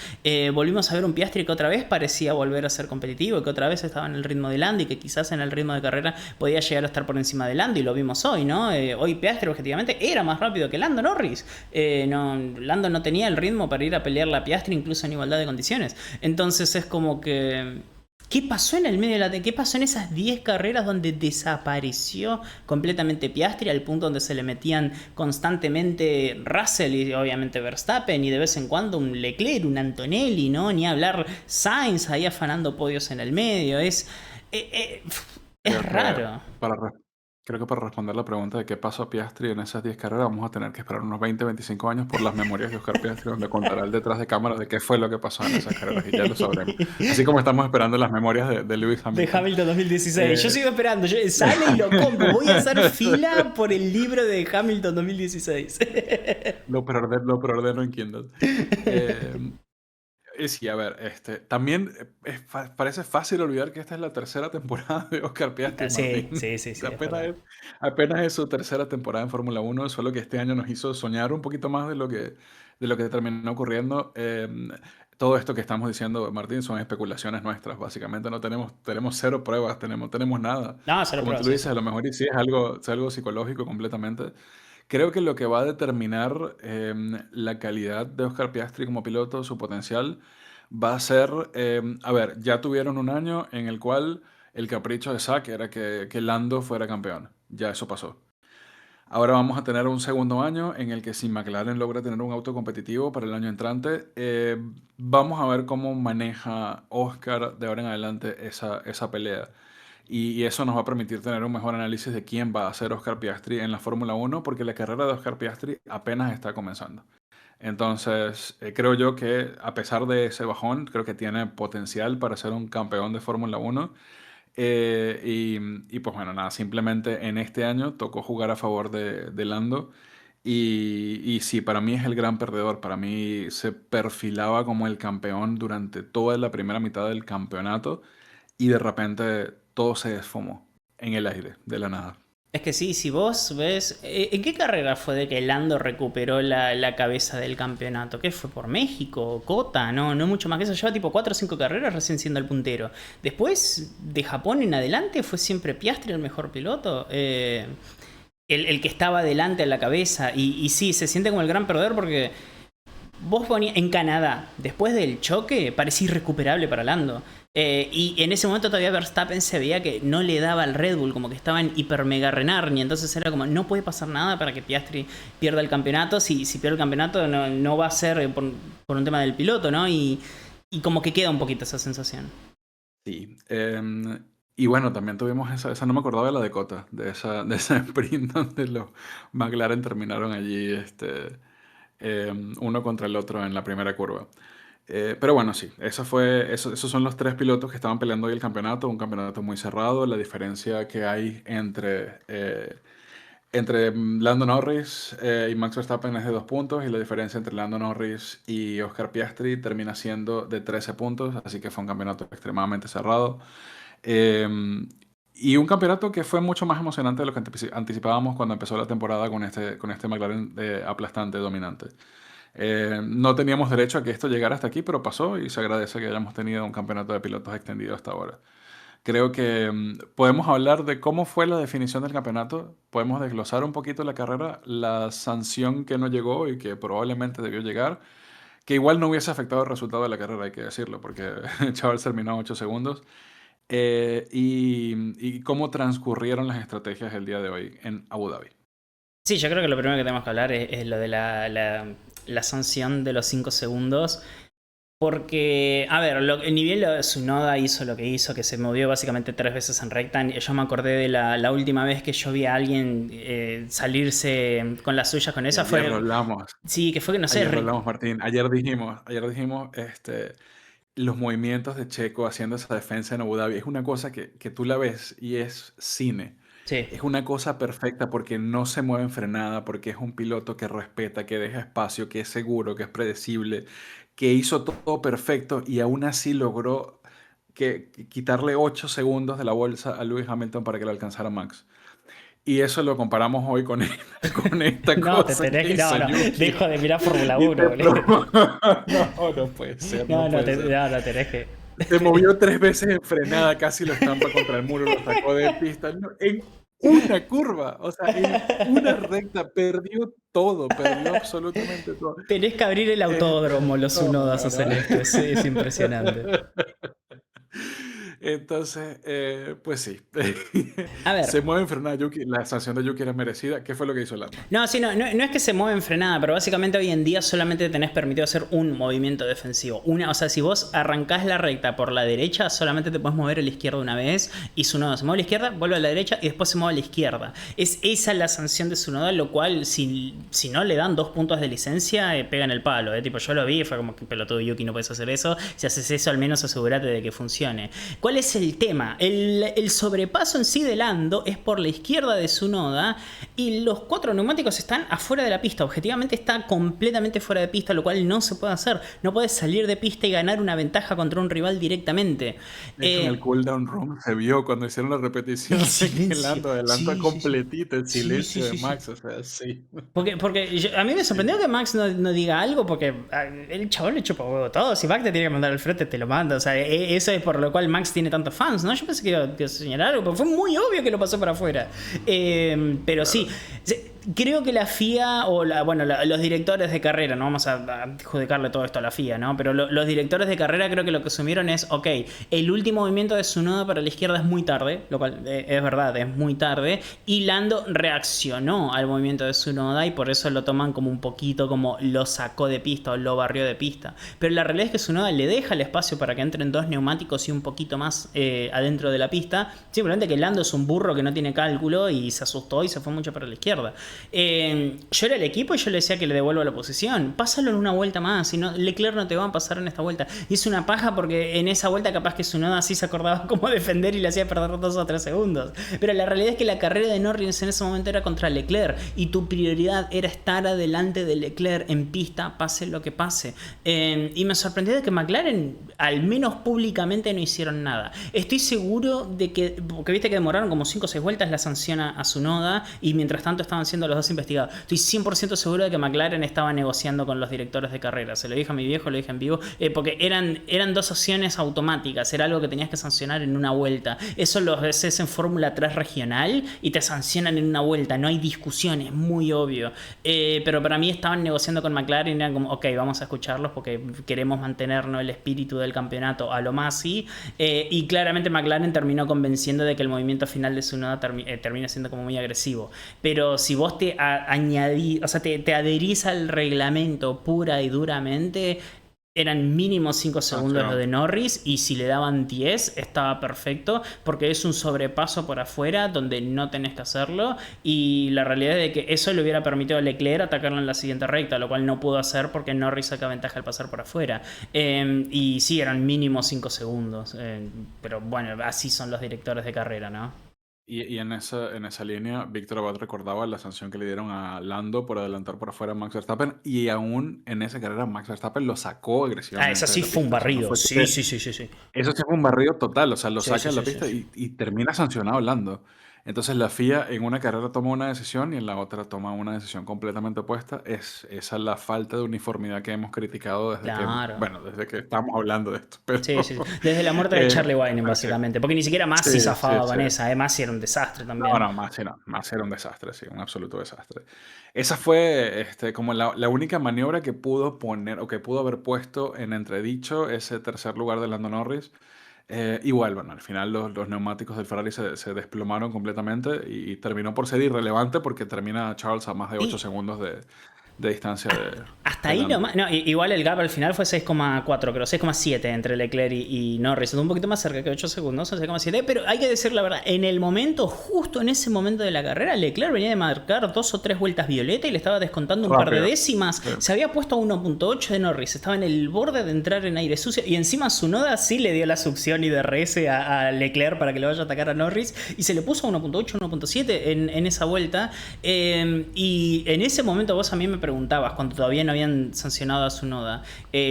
volvimos a ver un Piastri que otra vez parecía volver a ser competitivo, que otra vez estaba en el ritmo de Lando y que quizás en el ritmo de carrera podía llegar a estar por encima de Lando, y lo vimos hoy, ¿no? Hoy Piastri objetivamente era más rápido que Lando Norris. Lando no tenía el ritmo para ir a pelear la Piastri incluso en igualdad de condiciones. Entonces es como que. ¿Qué pasó en el medio de ¿Qué pasó en esas 10 carreras donde desapareció completamente Piastri al punto donde se le metían constantemente Russell y obviamente Verstappen y de vez en cuando un Leclerc, un Antonelli, ¿no? Ni hablar Sainz ahí afanando podios en el medio. Eh, eh, es Creo que raro. para, re- creo que para responder la pregunta de qué pasó a Piastri en esas 10 carreras, vamos a tener que esperar unos 20 25 años por las memorias de Oscar Piastri, donde contará el detrás de cámara de qué fue lo que pasó en esas carreras y ya lo sabremos. Así como estamos esperando las memorias de Lewis De Hamilton. Hamilton 2016. Yo Eh, sigo esperando. Sale y lo compro. Voy a hacer fila por el libro de Hamilton 2016. lo preordeno en Kindle. Eh, sí, a ver, también parece fácil olvidar que esta es la tercera temporada de Oscar Piastri, Sí, Martín. sí, sí, sí, es Apenas verdad. es, apenas es su tercera temporada en Fórmula Uno, solo que este año nos hizo soñar un poquito más de lo que terminó ocurriendo. Todo esto que estamos diciendo, Martín, son especulaciones nuestras, básicamente. No tenemos cero pruebas, tenemos nada. No, cero Como tú pruebas, lo sí, dices, sí. a lo mejor y sí es algo psicológico completamente. Creo que lo que va a determinar la calidad de Oscar Piastri como piloto, su potencial, va a ser, a ver, ya tuvieron un año en el cual el capricho de Zack era que Lando fuera campeón. Ya eso pasó. Ahora vamos a tener un segundo año en el que si McLaren logra tener un auto competitivo para el año entrante, vamos a ver cómo maneja Oscar de ahora en adelante esa pelea. Y eso nos va a permitir tener un mejor análisis de quién va a ser Oscar Piastri en la Fórmula Uno, porque la carrera de Oscar Piastri apenas está comenzando. Entonces, creo yo que a pesar de ese bajón, creo que tiene potencial para ser un campeón de Fórmula Uno. Y pues bueno, nada, simplemente en este año tocó jugar a favor de Lando. Y sí, para mí es el gran perdedor. Para mí se perfilaba como el campeón durante toda la primera mitad del campeonato. y de repente todo se desfumó en el aire, de la nada. Es que sí, si vos ves... ¿En qué carrera fue de que Lando recuperó la cabeza del campeonato? ¿Qué fue? ¿Por México? ¿Cota? No, no mucho más que eso. Lleva tipo 4 o 5 carreras recién siendo el puntero. Después, de Japón en adelante, fue siempre Piastri el mejor piloto. El que estaba delante a la cabeza. Y sí, se siente como el gran perdedor porque... Vos ponías en Canadá, después del choque, parecía irrecuperable para Lando. Y en ese momento todavía Verstappen se veía que no le daba al Red Bull, como que estaba en hiper mega renarnia. Entonces era como, no puede pasar nada para que Piastri pierda el campeonato. Si pierde el campeonato, no va a ser por un tema del piloto, ¿no? Y como que queda un poquito esa sensación. Sí. Y bueno, también tuvimos esa no me acordaba de la de Cota, de esa sprint donde los McLaren terminaron allí uno contra el otro en la primera curva. Pero bueno, sí, esos son los tres pilotos que estaban peleando hoy el campeonato, un campeonato muy cerrado. La diferencia que hay entre Lando Norris y Max Verstappen es de 2 puntos, y la diferencia entre Lando Norris y Oscar Piastri termina siendo de 13 puntos, así que fue un campeonato extremadamente cerrado. Eh, y un campeonato que fue mucho más emocionante de lo que anticipábamos cuando empezó la temporada con este McLaren aplastante, dominante. No teníamos derecho a que esto llegara hasta aquí, pero pasó y se agradece que hayamos tenido un campeonato de pilotos extendido hasta ahora. Creo que podemos hablar de cómo fue la definición del campeonato, podemos desglosar un poquito la carrera, la sanción que no llegó y que probablemente debió llegar, que igual no hubiese afectado el resultado de la carrera, hay que decirlo, porque Charles terminó a 8 segundos, y cómo transcurrieron las estrategias el día de hoy en Abu Dhabi. Sí, yo creo que lo primero que tenemos que hablar es lo de la sanción de los 5 segundos. Porque, a ver, ni bien Tsunoda hizo lo que hizo, que se movió básicamente 3 veces en recta. Yo me acordé de la última vez que yo vi a alguien salirse con las suyas con esa. Ayer lo hablamos. Sí, que fue que no sé. Ayer lo hablamos, Martín. Ayer dijimos, los movimientos de Checo haciendo esa defensa en Abu Dhabi es una cosa que tú la ves y es cine. Sí. Es una cosa perfecta porque no se mueve en frenada, porque es un piloto que respeta, que deja espacio, que es seguro, que es predecible, que hizo todo perfecto y aún así logró quitarle 8 segundos de la bolsa a Lewis Hamilton para que le alcanzara Max. Y eso lo comparamos hoy con esta No, te cosa tenés que que. hizo No, Yuki. dejo de mirar Fórmula Y 1, boludo. No puede ser, No, no puede ser. no, tenés que. Se movió 3 veces en frenada, casi lo estampa contra el muro, lo sacó de pista. No, en una curva, o sea, en una recta, perdió todo, perdió absolutamente todo. Tenés que abrir el autódromo, los Tsunodas hacen esto, es impresionante. Entonces, pues sí. A ver. Se mueve en frenada Yuki, la sanción de Yuki era merecida. ¿Qué fue lo que hizo Lando? No, sí, no es que se mueve en frenada, pero básicamente hoy en día solamente tenés permitido hacer un movimiento defensivo. O sea, si vos arrancás la recta por la derecha, solamente te podés mover a la izquierda una vez, y Tsunoda se mueve a la izquierda, vuelve a la derecha y después se mueve a la izquierda. Es esa la sanción de Tsunoda, lo cual, si no le dan 2 puntos de licencia, pega en el palo. Tipo, yo lo vi, fue como que pelotudo Yuki, no puedes hacer eso. Si haces eso, al menos asegúrate de que funcione. ¿Cuál es el tema? El sobrepaso en sí de Lando es por la izquierda de Tsunoda y los 4 neumáticos están afuera de la pista. Objetivamente está completamente fuera de pista, lo cual no se puede hacer. No puedes salir de pista y ganar una ventaja contra un rival directamente. De hecho, en el cooldown room se vio cuando hicieron la repetición que Lando adelanta completito el silencio de Max. O sea, sí. Porque a mí me sorprendió que Max no diga algo, porque el chabón le chupa huevo todo. Si Max te tiene que mandar al frente, te lo manda. O sea, eso es por lo cual Max tiene tantos fans, ¿no? Yo pensé que iba a señalar algo, pero fue muy obvio que lo pasó para afuera. Pero sí, creo que la FIA o los directores de carrera, no vamos a adjudicarle todo esto a la FIA, ¿no? Pero los directores de carrera creo que lo que asumieron es, ok, el último movimiento de Tsunoda para la izquierda es muy tarde, lo cual es verdad, es muy tarde, y Lando reaccionó al movimiento de Tsunoda y por eso lo toman como un poquito como lo sacó de pista o lo barrió de pista. Pero la realidad es que Tsunoda le deja el espacio para que entren 2 neumáticos y un poquito más adentro de la pista, simplemente que Lando es un burro que no tiene cálculo y se asustó y se fue mucho para la izquierda. Yo era el equipo y yo le decía que le devuelva la posición. Pásalo en una vuelta más, y no, Leclerc no te va a pasar en esta vuelta. Y es una paja porque en esa vuelta capaz que Tsunoda sí se acordaba cómo defender y le hacía perder 2 o 3 segundos. Pero la realidad es que la carrera de Norris en ese momento era contra Leclerc y tu prioridad era estar adelante de Leclerc en pista, pase lo que pase. Y me sorprendió de que McLaren, al menos públicamente, no hicieron nada. Estoy seguro de que, porque viste que demoraron como 5 o 6 vueltas la sanción a Tsunoda y mientras tanto estaban siendo los dos investigados. Estoy 100% seguro de que McLaren estaba negociando con los directores de carrera. Se lo dije a mi viejo, lo dije en vivo, porque eran dos acciones automáticas, era algo que tenías que sancionar en una vuelta. Eso lo haces en Fórmula 3 regional y te sancionan en una vuelta, no hay discusión, es muy obvio. Pero para mí estaban negociando con McLaren y eran como, ok, vamos a escucharlos porque queremos mantenernos el espíritu del campeonato a lo más así. Y claramente McLaren terminó convenciendo de que el movimiento final de Tsunoda termina siendo como muy agresivo. Pero si vos te añadís, o sea, te adherís al reglamento pura y duramente, eran mínimo 5 segundos lo de Norris y si le daban 10 estaba perfecto porque es un sobrepaso por afuera donde no tenés que hacerlo y la realidad es de que eso le hubiera permitido a Leclerc atacarlo en la siguiente recta, lo cual no pudo hacer porque Norris saca ventaja al pasar por afuera. Y sí, eran mínimo 5 segundos, pero bueno, así son los directores de carrera, ¿no? Y en esa línea, Víctor Abad recordaba la sanción que le dieron a Lando por adelantar por afuera a Max Verstappen, y aún en esa carrera Max Verstappen lo sacó Eso agresivamente de sí la fue un pista. O sea, no barrido, fue sí, que sí, sí, sí, sí. eso sí fue un barrido total, o sea, lo Sí, saca sí, de la sí, sí, pista sí. y termina sancionado Lando. Entonces la FIA en una carrera toma una decisión y en la otra toma una decisión completamente opuesta. Esa es la falta de uniformidad que hemos criticado desde que, Claro. bueno, desde que estamos hablando de esto. Pero, Sí, sí, sí. Desde la muerte de eh, Charlie Whiting, ok. básicamente. Porque ni siquiera Masi Sí, sí, zafaba sí. con esa. Masi era un desastre No, también. no, más sí, no, más era un desastre, sí, un absoluto desastre. Esa fue como la única maniobra que pudo poner o que pudo haber puesto en entredicho ese tercer lugar de Lando Norris. Igual, bueno, al final los neumáticos del Ferrari se desplomaron completamente y terminó por ser irrelevante porque termina Charles a más de 8 Y segundos de distancia hasta de ahí Lando. nomás. No, igual el gap al final fue 6,4, creo, 6,7 entre Leclerc y Norris. Un poquito más cerca que 8 segundos, 6,7. Pero hay que decir la verdad, en el momento, justo en ese momento de la carrera, Leclerc venía de marcar 2 o 3 vueltas violeta y le estaba descontando un par de Rápido. décimas. Sí. Se había puesto a 1,8 de Norris, estaba en el borde de entrar en aire sucio. Y encima Tsunoda sí le dio la succión y DRS a Leclerc para que le vaya a atacar a Norris. Y se le puso a 1,8, 1,7 en esa vuelta. Y en ese momento vos a mí me preguntabas, cuando todavía no habían sancionado a Tsunoda,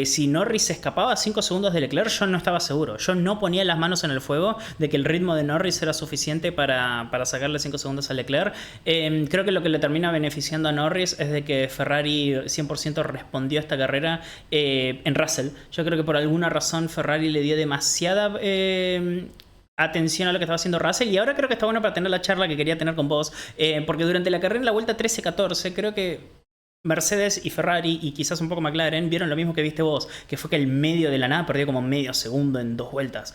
si Norris se escapaba a 5 segundos de Leclerc, yo no estaba seguro. Yo no ponía las manos en el fuego de que el ritmo de Norris era suficiente para sacarle 5 segundos a Leclerc. Creo que lo que le termina beneficiando a Norris es de que Ferrari 100% respondió a esta carrera en Russell. Yo creo que por alguna razón Ferrari le dio demasiada atención a lo que estaba haciendo Russell y ahora creo que está bueno para tener la charla que quería tener con vos, porque durante la carrera en la vuelta 13-14 creo que Mercedes y Ferrari y quizás un poco McLaren vieron lo mismo que viste vos, que fue que el medio de la nada perdió como medio segundo en 2 vueltas,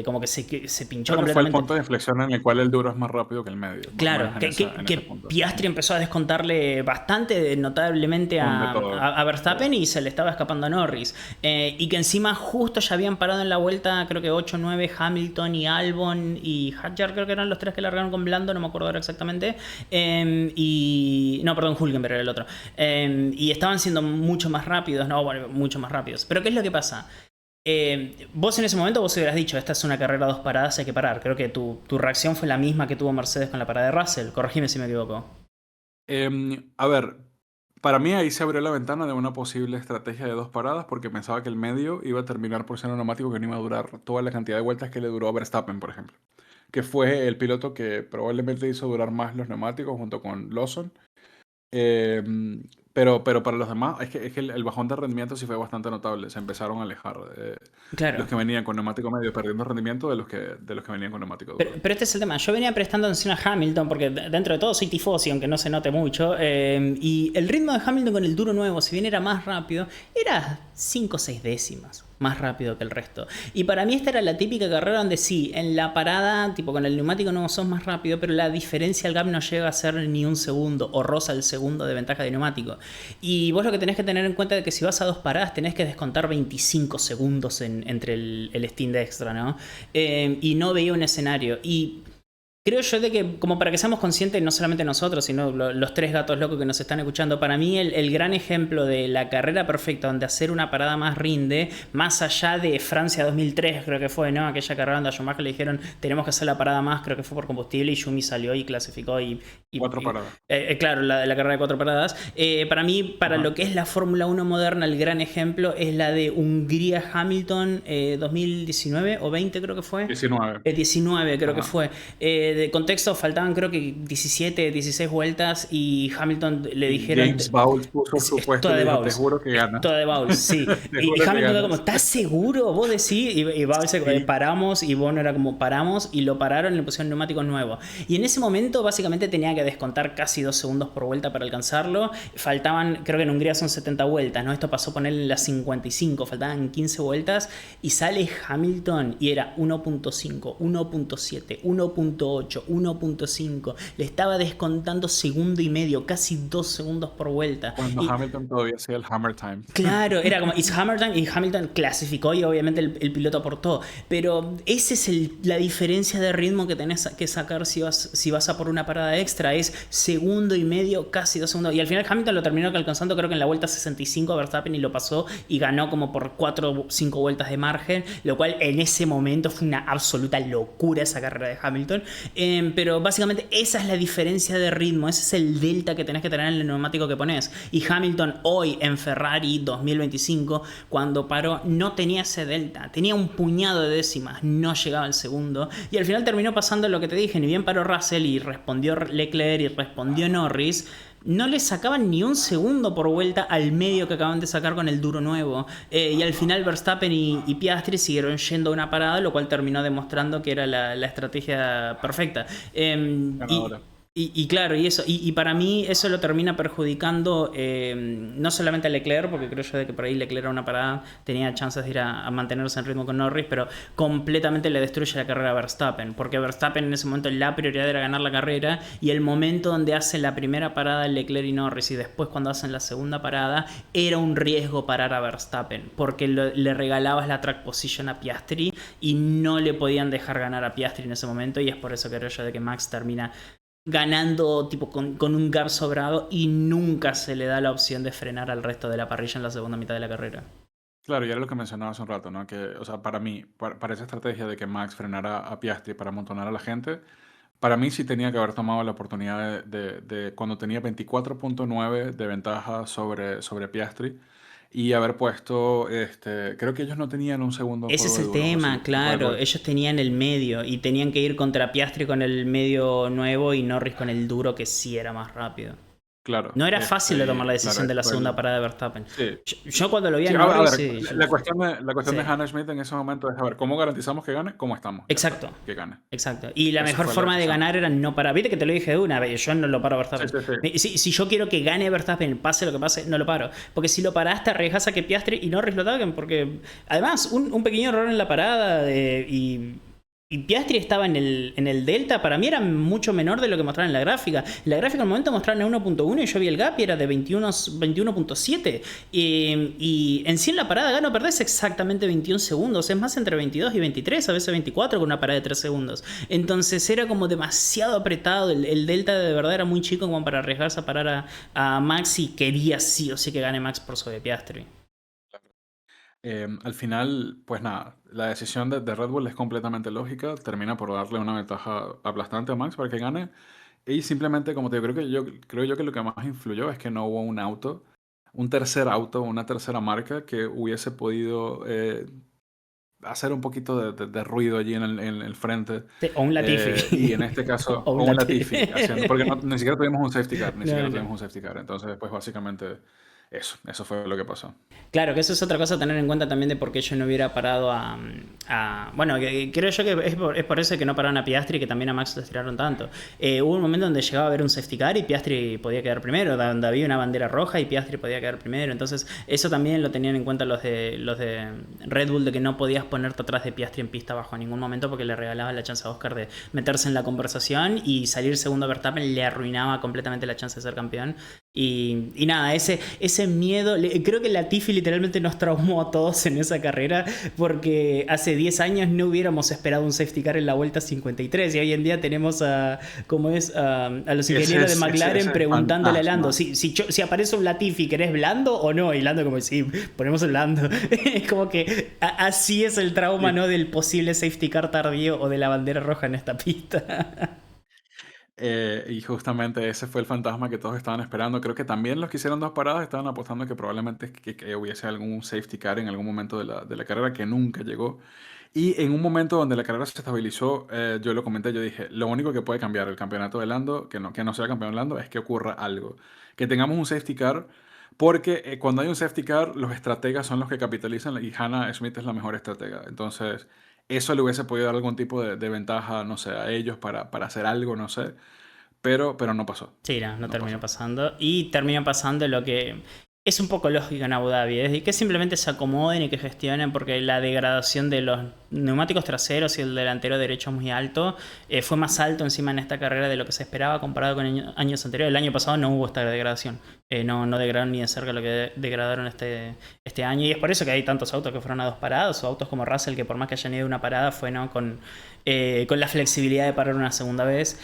como que se pinchó Creo que fue el completamente. punto de inflexión en el cual el duro es más rápido que el medio, más o Claro, menos en ese punto. Piastri empezó a descontarle bastante, notablemente De todo. a Verstappen y se le estaba escapando a Norris. Y que encima justo ya habían parado en la vuelta, creo que 8-9, Hamilton y Albon y Hadjar, creo que eran los tres que largaron con blando, no me acuerdo ahora exactamente. No, perdón, Hülkenberg era el otro. Y estaban siendo mucho más rápidos, no, bueno, mucho más rápidos. Pero ¿qué es lo que pasa? Vos en ese momento vos hubieras dicho, esta es una carrera a 2 paradas, hay que parar. Creo que tu reacción fue la misma que tuvo Mercedes con la parada de Russell. Corregime si me equivoco. A ver, para mí ahí se abrió la ventana de una posible estrategia de 2 paradas porque pensaba que el medio iba a terminar por ser un neumático que no iba a durar toda la cantidad de vueltas que le duró a Verstappen, por ejemplo, que fue el piloto que probablemente hizo durar más los neumáticos junto con Lawson. Eh, pero para los demás, es que el bajón de rendimiento sí fue bastante notable. Se empezaron a alejar Claro. los que venían con neumático medio, perdiendo rendimiento de los que venían con neumático duro. Pero este es el tema. Yo venía prestando atención a Hamilton porque dentro de todo soy tifosi, aunque no se note mucho. Y el ritmo de Hamilton con el duro nuevo, si bien era más rápido, era 5 o 6 décimas más rápido que el resto. Y para mí esta era la típica carrera donde sí, en la parada, tipo con el neumático nuevo sos más rápido, pero la diferencia al gap no llega a ser ni un segundo o roza el segundo de ventaja de neumático. Y vos lo que tenés que tener en cuenta es que si vas a 2 paradas tenés que descontar 25 segundos entre el stint extra, ¿no? Y no veía un escenario. Y Creo yo de que, como para que seamos conscientes, no solamente nosotros, sino los tres gatos locos que nos están escuchando, para mí el gran ejemplo de la carrera perfecta, donde hacer una parada más rinde, más allá de Francia 2003, creo que fue, ¿no? Aquella carrera donde a Schumacher le dijeron, tenemos que hacer la parada más, creo que fue por combustible, y Yumi salió y clasificó Cuatro paradas. claro, la carrera de cuatro paradas. Para mí, para Ajá. lo que es la Fórmula 1 moderna, el gran ejemplo es la de Hungría-Hamilton 2019 o 20 creo que fue. 19. 19 creo que Ajá. fue. De contexto, faltaban creo que 17, 16 vueltas y Hamilton le Y dijeron, James Bowles puso su es puesto y toda le de dijo, te Bowles. juro que Es ganas. toda de Bowles, sí. Te Y juro que Hamilton era como, ganas. ¿estás seguro? Vos decís. Y Bowles Sí. paramos y Bono era como, paramos y lo pararon y le pusieron neumáticos nuevos. Y en ese momento básicamente tenía que descontar casi 2 segundos por vuelta para alcanzarlo. Faltaban, creo que en Hungría son 70 vueltas, ¿no? Esto pasó a ponerle las 55, faltaban 15 vueltas y sale Hamilton y era 1.5, 1.7, 1.8, 1.5. Le estaba descontando segundo y medio, casi 2 segundos por vuelta. Cuando Y Hamilton todavía hacía el Hammer Time. claro, era como It's Hammer Time y Hamilton clasificó y obviamente el piloto aportó. Pero esa es la diferencia de ritmo que tenés que sacar si vas a por una parada extra. Es segundo y medio, casi 2 segundos. Y al final Hamilton lo terminó alcanzando creo que en la vuelta 65 a Verstappen y lo pasó y ganó como por 4 o 5 vueltas de margen. Lo cual en ese momento fue una absoluta locura esa carrera de Hamilton. Pero básicamente esa es la diferencia de ritmo. Ese es el delta que tenés que tener en el neumático que pones. Y Hamilton hoy en Ferrari 2025, cuando paró, no tenía ese delta. Tenía un puñado de décimas, no llegaba al segundo. Y al final terminó pasando lo que te dije. Ni bien paró Russell y respondió Leclerc y respondió Norris, no le sacaban ni un segundo por vuelta al medio que acaban de sacar con el duro nuevo. Y al final Verstappen y Piastri siguieron yendo a una parada, lo cual terminó demostrando que era la estrategia perfecta. Y, Ganadora. y claro, y eso, y para mí eso lo termina perjudicando no solamente a Leclerc, porque creo yo de que por ahí Leclerc a una parada tenía chances de ir a mantenerse en ritmo con Norris, pero completamente le destruye la carrera a Verstappen, porque Verstappen en ese momento la prioridad era ganar la carrera, y el momento donde hace la primera parada Leclerc y Norris, y después cuando hacen la segunda parada, era un riesgo parar a Verstappen, porque le regalabas la track position a Piastri, y no le podían dejar ganar a Piastri en ese momento, y es por eso creo yo de que Max termina ganando tipo con un gap sobrado y nunca se le da la opción de frenar al resto de la parrilla en la segunda mitad de la carrera. Claro, y era lo que mencionaba hace un rato, ¿no? Que, o sea, para mí, para esa estrategia de que Max frenara a Piastri para amontonar a la gente, para mí sí tenía que haber tomado la oportunidad de cuando tenía 24.9 de ventaja sobre Piastri y haber puesto, creo que ellos no tenían un segundo Ese es juego de el duros, o tema, sí, Red claro. Bull. Ellos tenían el medio y tenían que ir contra Piastri con el medio nuevo y Norris con el duro que sí era más rápido. Claro, No era fácil de tomar la claro, decisión de ese la fue segunda el... parada de Verstappen. Sí, Yo cuando lo vi a sí, a Norris, ver, sí, la cuestión de sí. Hannah Schmidt en ese momento es, a ver, ¿cómo garantizamos que gane? ¿Cómo estamos? Ya está, Exacto. que gane. Exacto. Y la Esa mejor fue la forma de decisión. ganar era no parar. Viste que te lo dije de una vez, yo no lo paro a Sí, Verstappen. sí, sí. Si yo quiero que gane Verstappen, pase lo que pase, no lo paro. Porque si lo paraste, arriesgas a que Piastri y Norris lo ataquen. Porque además, un pequeño error en la parada y Piastri estaba en el Delta, para mí era mucho menor de lo que mostraban en la gráfica. En la gráfica al momento mostraban a 1.1 y yo vi el gap y era de 21.7. Y en sí en la parada gano perdés exactamente 21 segundos. Es más entre 22 y 23, a veces 24 con una parada de 3 segundos. Entonces era como demasiado apretado. El Delta de verdad era muy chico como para arriesgarse a parar a Max y quería sí o sí que gane Max por sobre Piastri. Al final, pues nada, la decisión de Red Bull es completamente lógica, termina por darle una ventaja aplastante a Max para que gane. Y simplemente, como te digo, creo yo que lo que más influyó es que no hubo un auto, un tercer auto, una tercera marca que hubiese podido hacer un poquito de ruido allí en el frente. Sí, o un Y en Latifi. este caso, O un o un Latifi. Latifi, haciendo, porque ni siquiera tuvimos un safety car, ni No, siquiera no. tuvimos un safety car. Entonces, pues básicamente eso fue lo que pasó. Claro, que eso es otra cosa a tener en cuenta también de por qué yo no hubiera parado bueno, creo yo que es por eso que no pararon a Piastri, que también a Max lo estiraron tanto. Hubo un momento donde llegaba a haber un safety car y Piastri podía quedar primero, donde había una bandera roja y Piastri podía quedar primero. Entonces, eso también lo tenían en cuenta los de Red Bull, de que no podías ponerte atrás de Piastri en pista bajo ningún momento porque le regalaban la chance a Oscar de meterse en la conversación y salir segundo a Verstappen le arruinaba completamente la chance de ser campeón. Y nada, ese miedo, creo que Latifi literalmente nos traumó a todos en esa carrera, porque hace 10 años no hubiéramos esperado un safety car en la vuelta 53 y hoy en día tenemos a los ingenieros de McLaren Ese es preguntándole a Lando, fantasma. si aparece un Latifi, ¿querés blando o no? Y Lando como, sí, ponemos el blando. Es como que así es el trauma, Y ¿no? Del posible safety car tardío o de la bandera roja en esta pista. Y justamente ese fue el fantasma que todos estaban esperando. Creo que también los que hicieron dos paradas estaban apostando que probablemente que hubiese algún safety car en algún momento de la carrera que nunca llegó. Y en un momento donde la carrera se estabilizó, yo lo comenté, yo dije, lo único que puede cambiar el campeonato de Lando, que no sea campeón de Lando, es que ocurra algo. Que tengamos un safety car, porque cuando hay un safety car, los estrategas son los que capitalizan y Hannah Smith es la mejor estratega. Entonces, eso le hubiese podido dar algún tipo de ventaja, no sé, a ellos para hacer algo, no sé. Pero no pasó. Sí, no, no No terminó pasó. pasando. Y termina pasando lo que es un poco lógico en Abu Dhabi, es decir, que simplemente se acomoden y que gestionen porque la degradación de los neumáticos traseros y el delantero derecho muy alto fue más alto encima en esta carrera de lo que se esperaba comparado con años anteriores. El año pasado no hubo esta degradación. No degradaron ni de cerca lo que degradaron este año. Y es por eso que hay tantos autos que fueron a dos paradas o autos como Russell que por más que hayan ido a una parada fue ¿no? con la flexibilidad de parar una segunda vez.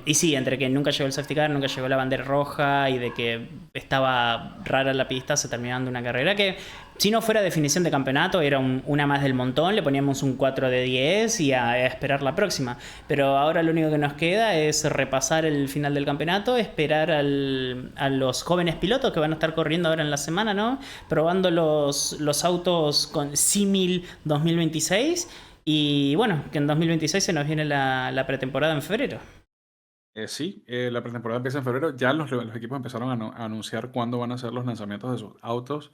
Y sí, entre que nunca llegó el safety car, nunca llegó la bandera roja y de que estaba rara la pista, se terminó dando una carrera que, si no fuera definición de campeonato, era una más del montón, le poníamos un 4 de 10 y a esperar la próxima. Pero ahora lo único que nos queda es repasar el final del campeonato, esperar a los jóvenes pilotos que van a estar corriendo ahora en la semana, ¿no? Probando los autos con símil 2026. Y bueno, que en 2026 se nos viene la pretemporada en febrero. Sí, la pretemporada empieza en febrero. Ya los equipos empezaron a anunciar cuándo van a ser los lanzamientos de sus autos.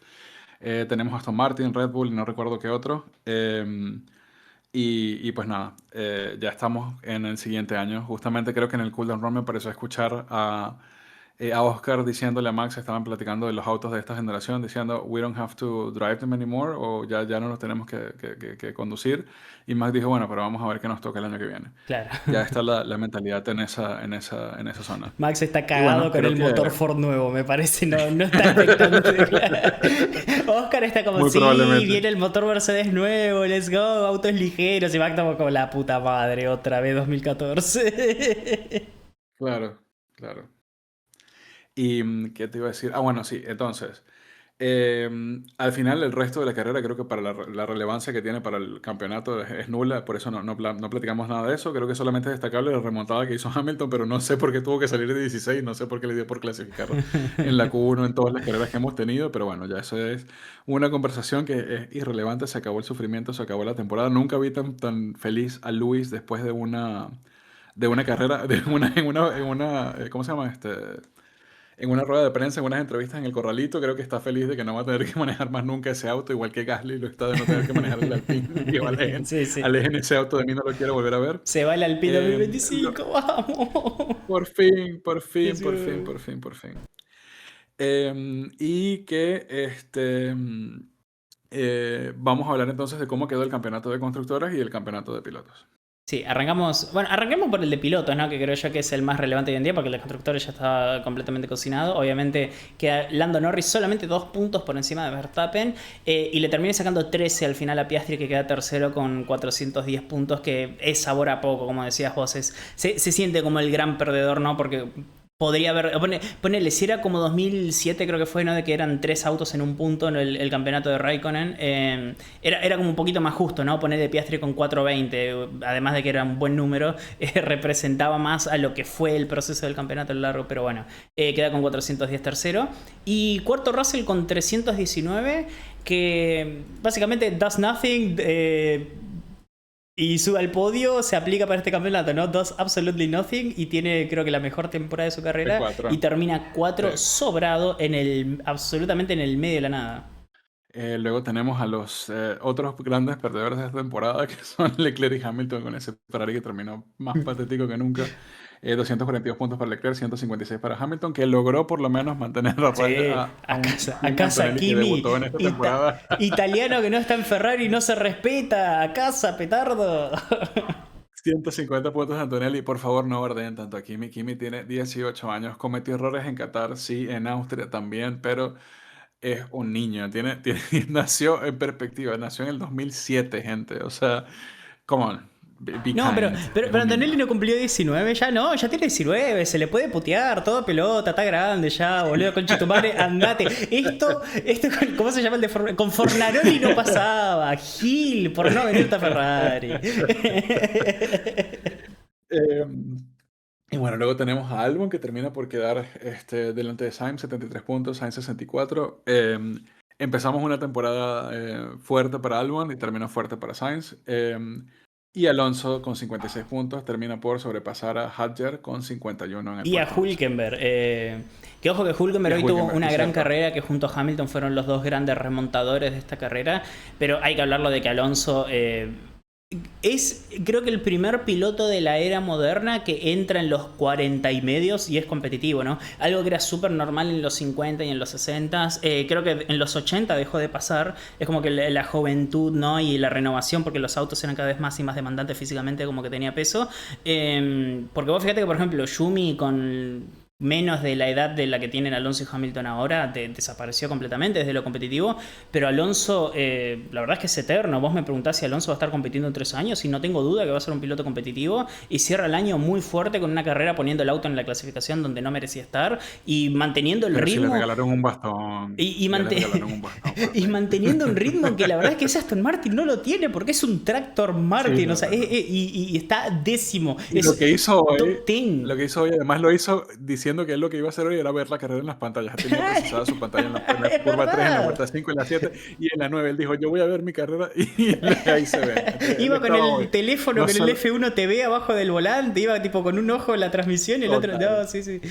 Tenemos Aston Martin, Red Bull y no recuerdo qué otro. Y pues nada, ya estamos en el siguiente año. Justamente creo que en el Cooldown Run me pareció escuchar a Oscar diciéndole a Max, estaban platicando de los autos de esta generación, diciendo, we don't have to drive them anymore, o ya no los tenemos que conducir. Y Max dijo, bueno, pero vamos a ver qué nos toca el año que viene. Claro. Ya está la mentalidad en esa zona. Max está Y cagado bueno, con creo el que motor Ford nuevo, me parece, no está expectante. Oscar está como, muy sí, probablemente. viene el motor Mercedes nuevo, let's go, autos ligeros. Y Max estamos como la puta madre, otra vez 2014. Claro, claro. ¿Y qué te iba a decir? Ah, bueno, sí, entonces, al final el resto de la carrera creo que para la relevancia que tiene para el campeonato es nula, por eso no platicamos nada de eso, creo que solamente es destacable la remontada que hizo Hamilton, pero no sé por qué tuvo que salir de 16, no sé por qué le dio por clasificar en la Q1 en todas las carreras que hemos tenido, pero bueno, ya eso es una conversación que es irrelevante, se acabó el sufrimiento, se acabó la temporada, nunca vi tan feliz a Luis después de una carrera, ¿cómo se llama? En una rueda de prensa, en unas entrevistas en el Corralito, creo que está feliz de que no va a tener que manejar más nunca ese auto, igual que Gasly lo está de no tener que manejar el Alpine. Digo, Sí, sí. alejen ese auto de mí, no lo quiero volver a ver. Se va el Alpine Eh, 2025, vamos. por fin, por fin, Let's por fin, go. por fin, por fin. Y que vamos a hablar entonces de cómo quedó el campeonato de constructores y el campeonato de pilotos. Sí, arranquemos por el de pilotos, ¿no? Que creo yo que es el más relevante hoy en día porque el de constructores ya está completamente cocinado. Obviamente queda Lando Norris solamente 2 puntos por encima de Verstappen y le termina sacando 13 al final a Piastri que queda tercero con 410 puntos, que es sabor a poco, como decías vos. Se siente como el gran perdedor, ¿no? Porque podría haber. Ponele, si era como 2007, creo que fue, ¿no? De que eran 3 autos en un punto en el campeonato de Raikkonen. Era como un poquito más justo, ¿no? Poner de Piastri con 420, además de que era un buen número, representaba más a lo que fue el proceso del campeonato a lo largo. Pero bueno, queda con 410 tercero. Y cuarto Russell con 319, que básicamente does nothing. Y sube al podio, se aplica para este campeonato, ¿no? Does absolutely nothing y tiene, creo que, la mejor temporada de su De carrera y cuatro. termina Sí. 4 sobrado absolutamente en el medio de la nada. Luego tenemos a los otros grandes perdedores de esta temporada, que son Leclerc y Hamilton, con ese Ferrari que terminó más patético que nunca. 242 puntos para Leclerc, 156 para Hamilton, que logró por lo menos mantener a raya Sí, a a un casa Antonelli que Kimi, debutó en esta temporada. italiano que no está en Ferrari no se respeta, a casa, petardo. 150 puntos de Antonelli. Por favor, no bardeen tanto a Kimi. Kimi tiene 18 años, cometió errores en Qatar, sí, en Austria también, pero es un niño. Nació en perspectiva, nació en el 2007, gente. O sea, come on, be No, pero, kind. pero, Es pero un Antonelli niño. no cumplió 19, ya no, ya tiene 19, se le puede putear, todo pelota, está grande ya, boludo, conche tu madre, andate. Esto, ¿cómo se llama el de con Fornaroli no pasaba, Gil, por no venirte a Ferrari. Em, y bueno, luego tenemos a Albon que termina por quedar delante de Sainz, 73 puntos, Sainz 64. Empezamos una temporada fuerte para Albon y terminó fuerte para Sainz. Y Alonso con 56 puntos termina por sobrepasar a Hadjar con 51 en el Y a puesto 11. Hulkenberg, que ojo que Y Hulkenberg a hoy tuvo Hülkenberg, una es gran cierto. carrera, que junto a Hamilton fueron los dos grandes remontadores de esta carrera, pero hay que hablarlo de que Alonso es, creo que el primer piloto de la era moderna que entra en los 40 y medios y es competitivo, ¿no? Algo que era súper normal en los 50 y en los 60. Creo que en los 80 dejó de pasar. Es como que la juventud, ¿no? Y la renovación, porque los autos eran cada vez más y más demandantes físicamente, como que tenía peso. Porque vos fíjate que, por ejemplo, Yumi con menos de la edad de la que tienen Alonso y Hamilton ahora, desapareció completamente desde lo competitivo, pero Alonso, la verdad es que es eterno. Vos me preguntás si Alonso va a estar compitiendo en 3 años y no tengo duda que va a ser un piloto competitivo y cierra el año muy fuerte con una carrera poniendo el auto en la clasificación donde no merecía estar y manteniendo el Pero si le ritmo regalaron un bastón, y, y, ya le mante- regalaron un bastón, y Martín. manteniendo un ritmo que la verdad es que ese Aston Martin no lo tiene porque es un tractor Sí, Martin, o no, sea, no, no. y está décimo, Y es top 10. lo que hizo hoy, además lo hizo diciendo que él lo que iba a hacer hoy era ver la carrera en las pantallas. Tenía precisada su pantalla en la Es curva 3, en la vuelta verdad. 5, en la 7 y en la 9. Él dijo, yo voy a ver mi carrera y ahí se ve. Entonces, él Iba con estaba hoy. el teléfono, No con el solo, F1 TV abajo del volante, iba tipo con un ojo en la transmisión y el otro. total, No, sí, sí.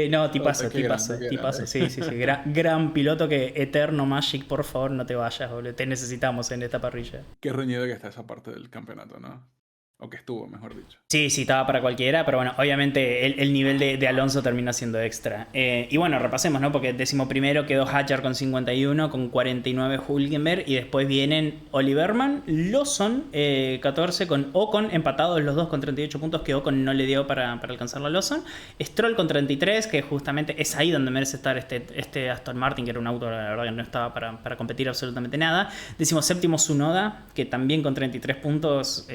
No, total, tipazo, qué grande, tipazo, qué tipazo. grande. Sí, sí, sí. Gran piloto que Eterno Magic, por favor, no te vayas, boludo. Te necesitamos en esta parrilla. Qué reñido que está esa parte del campeonato, ¿no? O que estuvo, mejor dicho. Sí, sí, estaba para cualquiera, pero bueno, obviamente el nivel de Alonso termina siendo extra. Y bueno, repasemos, ¿no? Porque 11º quedó Hadjar con 51, con 49 Hülkenberg, y después vienen Oliverman, Lawson, 14, con Ocon, empatados los dos con 38 puntos, que Ocon no le dio para alcanzar a Lawson. Stroll con 33, que justamente es ahí donde merece estar este Aston Martin, que era un auto, la verdad, que no estaba para competir absolutamente nada. 17º Tsunoda, que también con 33 puntos...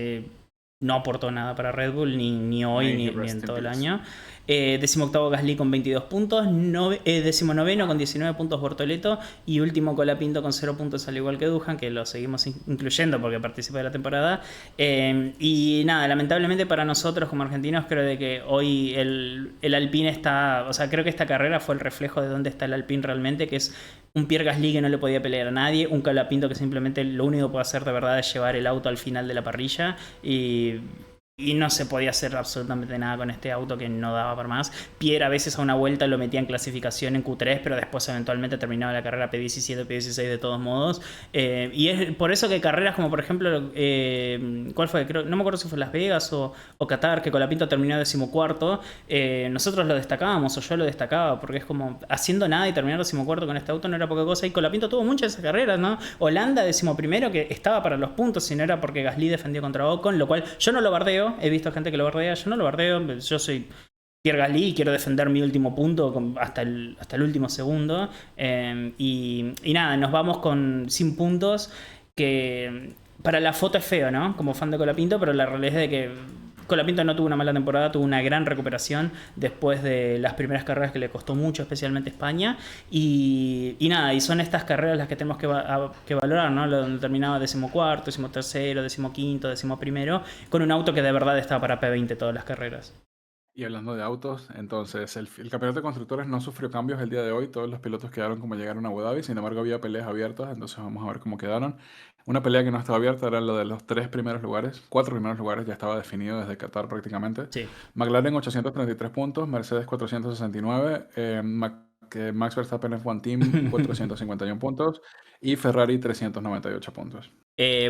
no aportó nada para Red Bull, ni hoy, May he ni en rest in todo el peace. año. 18º Gasly con 22 puntos. 19º con 19 puntos Bortoleto. Y último Colapinto con 0 puntos, al igual que Duhan, que lo seguimos incluyendo porque participa de la temporada. Y nada, lamentablemente para nosotros como argentinos, creo de que hoy el Alpine está... O sea, creo que esta carrera fue el reflejo de dónde está el Alpine realmente, que es un Pierre Gasly que no le podía pelear a nadie, un Colapinto que simplemente lo único que puede hacer de verdad es llevar el auto al final de la parrilla y no se podía hacer absolutamente nada con este auto que no daba para más. Pierre a veces a una vuelta lo metía en clasificación en Q3, pero después eventualmente terminaba la carrera P17, P16 de todos modos. Y es por eso que carreras como por ejemplo, ¿cuál fue? No me acuerdo si fue Las Vegas o Qatar, que Colapinto terminó 14º. Nosotros lo destacábamos, o yo lo destacaba, porque es como haciendo nada y terminar 14º con este auto no era poca cosa. Y Colapinto tuvo muchas de esas carreras, ¿no? Holanda 11º, que estaba para los puntos, si no era porque Gasly defendió contra Ocon, lo cual yo no lo bardeo. He visto gente que lo bardea, yo no lo bardeo. Yo soy Pierre Gasly y quiero defender mi último punto hasta el último segundo. Y nada, nos vamos sin puntos, que para la foto es feo, ¿no? Como fan de Colapinto, pero la realidad es de que Colapinto no tuvo una mala temporada, tuvo una gran recuperación después de las primeras carreras que le costó mucho, especialmente España. Y nada, y son estas carreras las que tenemos que valorar, ¿no? Donde terminaba 14º, 13º, 15º, 11º, con un auto que de verdad estaba para P20 todas las carreras. Y hablando de autos, entonces el campeonato de constructores no sufrió cambios el día de hoy. Todos los pilotos quedaron como llegaron a Abu Dhabi. Sin embargo, había peleas abiertas. Entonces vamos a ver cómo quedaron. Una pelea que no estaba abierta era la de los 3 primeros lugares. 4 primeros lugares ya estaba definido desde Qatar prácticamente. Sí. McLaren 833 puntos, Mercedes 469, Max Verstappen F1 Team 451 puntos y Ferrari 398 puntos.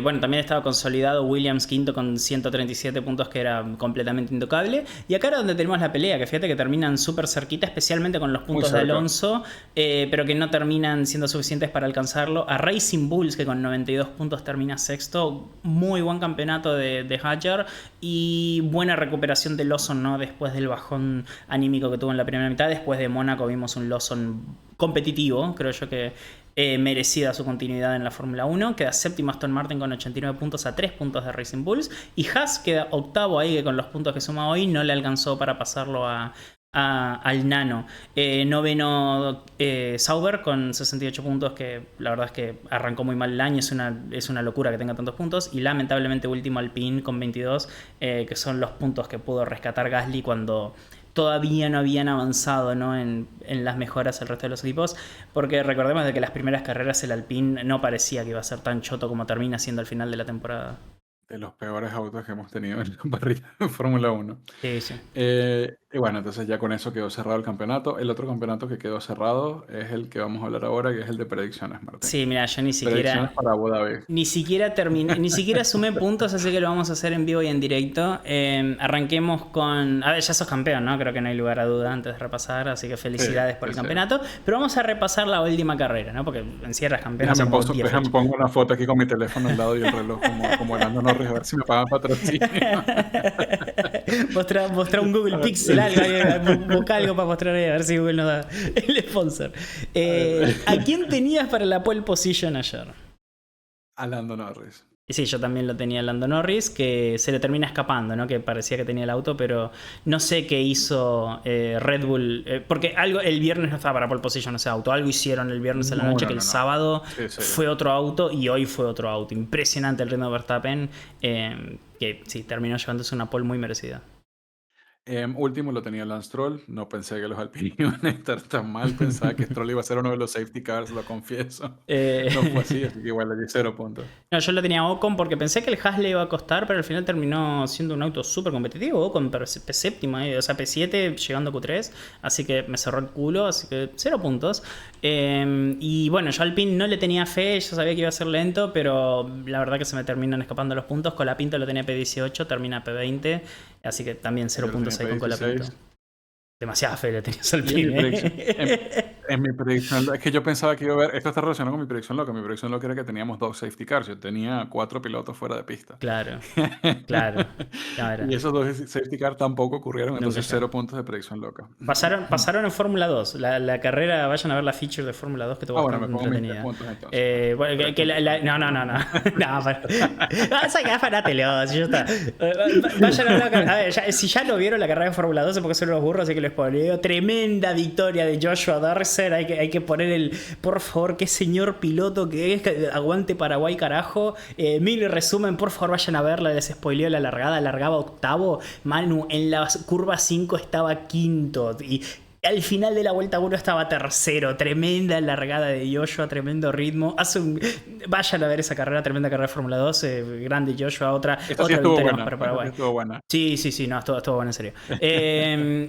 Bueno, también estaba consolidado Williams quinto con 137 puntos, que era completamente intocable. Y acá era donde tenemos la pelea, que fíjate que terminan súper cerquita, especialmente con los Muy puntos de cerca. Alonso, pero que no terminan siendo suficientes para alcanzarlo. A Racing Bulls, que con 92 puntos termina sexto. Muy buen campeonato de Hadjar y buena recuperación de Lawson, ¿no? Después del bajón anímico que tuvo en la primera mitad. Después de Mónaco vimos un Lawson competitivo, creo yo que merecida su continuidad en la Fórmula 1. Queda séptimo Aston Martin con 89 puntos, a 3 puntos de Racing Bulls. Y Haas queda octavo ahí, que con los puntos que suma hoy no le alcanzó para pasarlo al Nano. Noveno Sauber con 68 puntos, que la verdad es que arrancó muy mal el año. Es una locura que tenga tantos puntos. Y lamentablemente último Alpine con 22, que son los puntos que pudo rescatar Gasly cuando todavía no habían avanzado, ¿no? en las mejoras el resto de los equipos, porque recordemos de que las primeras carreras el Alpine no parecía que iba a ser tan choto como termina siendo al final de la temporada. De los peores autos que hemos tenido en la parrilla de Fórmula 1. Sí, sí. Y bueno, entonces ya con eso quedó cerrado el campeonato. El otro campeonato que quedó cerrado es el que vamos a hablar ahora, que es el de predicciones, Martín. Sí, mira, yo ni Predicciones siquiera... para Abu Dhabi. Ni siquiera terminé, ni siquiera sumé puntos, así que lo vamos a hacer en vivo y en directo. Arranquemos con... A ver, ya sos campeón, ¿no? Creo que no hay lugar a duda antes de repasar, así que felicidades por el campeonato. Pero vamos a repasar la última carrera, ¿no? Porque encierras campeón. Déjame pongo una foto aquí con mi teléfono al lado y el reloj como Lando Norris, a ver si me pagan patrocinio. Mostrar un Google Pixel, busca algo para mostrar ahí, a ver si Google nos da el sponsor. ¿A quién tenías para la pole position ayer? A Lando Norris. Y sí, yo también lo tenía Lando Norris, que se le termina escapando, ¿no? Que parecía que tenía el auto, pero no sé qué hizo Red Bull. Porque el viernes no estaba para pole position ese auto. Algo hicieron el viernes en la noche, que el sábado fue otro auto y hoy fue otro auto. Impresionante el ritmo de Verstappen, que sí, terminó llevándose una pole muy merecida. Último lo tenía Lance Stroll. No pensé que los Alpine iban a estar tan mal. Pensaba que Stroll iba a ser uno de los safety cars, lo confieso. No fue así que igual le di 0 puntos. No, yo lo tenía Ocon porque pensé que el Haas le iba a costar, pero al final terminó siendo un auto súper competitivo. Ocon P7, o sea, P7 llegando a Q3, así que me cerró el culo, así que 0 puntos. Y bueno, yo al Alpine no le tenía fe, yo sabía que iba a ser lento, pero la verdad que se me terminan escapando los puntos. Colapinto lo tenía P18, termina P20, así que también 0 puntos ahí con Colapinto. Demasiada fe le tenías al Alpine. En mi predicción, es que yo pensaba que iba a haber, esto está relacionado con mi predicción loca. Mi predicción loca era que teníamos 2 safety cars. Yo tenía 4 pilotos fuera de pista. Claro. Y esos 2 safety cars tampoco ocurrieron, entonces 0 puntos de predicción loca. Pasaron en Fórmula 2. La carrera, vayan a ver la feature de Fórmula 2 que tuvo bastante entretenida. Puntos, Fanátelo, si ya está. Vayan a ver a ver, si ya no vieron la carrera de Fórmula 2 es porque son unos burros, así que les spoileo. Tremenda victoria de Joshua Darcer. Hay que poner por favor, qué señor piloto que es. Aguante Paraguay, carajo. Mil resumen, por favor, vayan a verla. Les spoileo la largada. Largaba octavo. Manu en la curva 5 estaba quinto. Y al final de la vuelta 1 estaba tercero. Tremenda largada de Joshua, tremendo ritmo. Vayan a ver esa carrera, tremenda carrera de Fórmula 2. Grande Joshua, otra victoria más para Paraguay. Estuvo buena. Sí, no, estuvo buena en serio.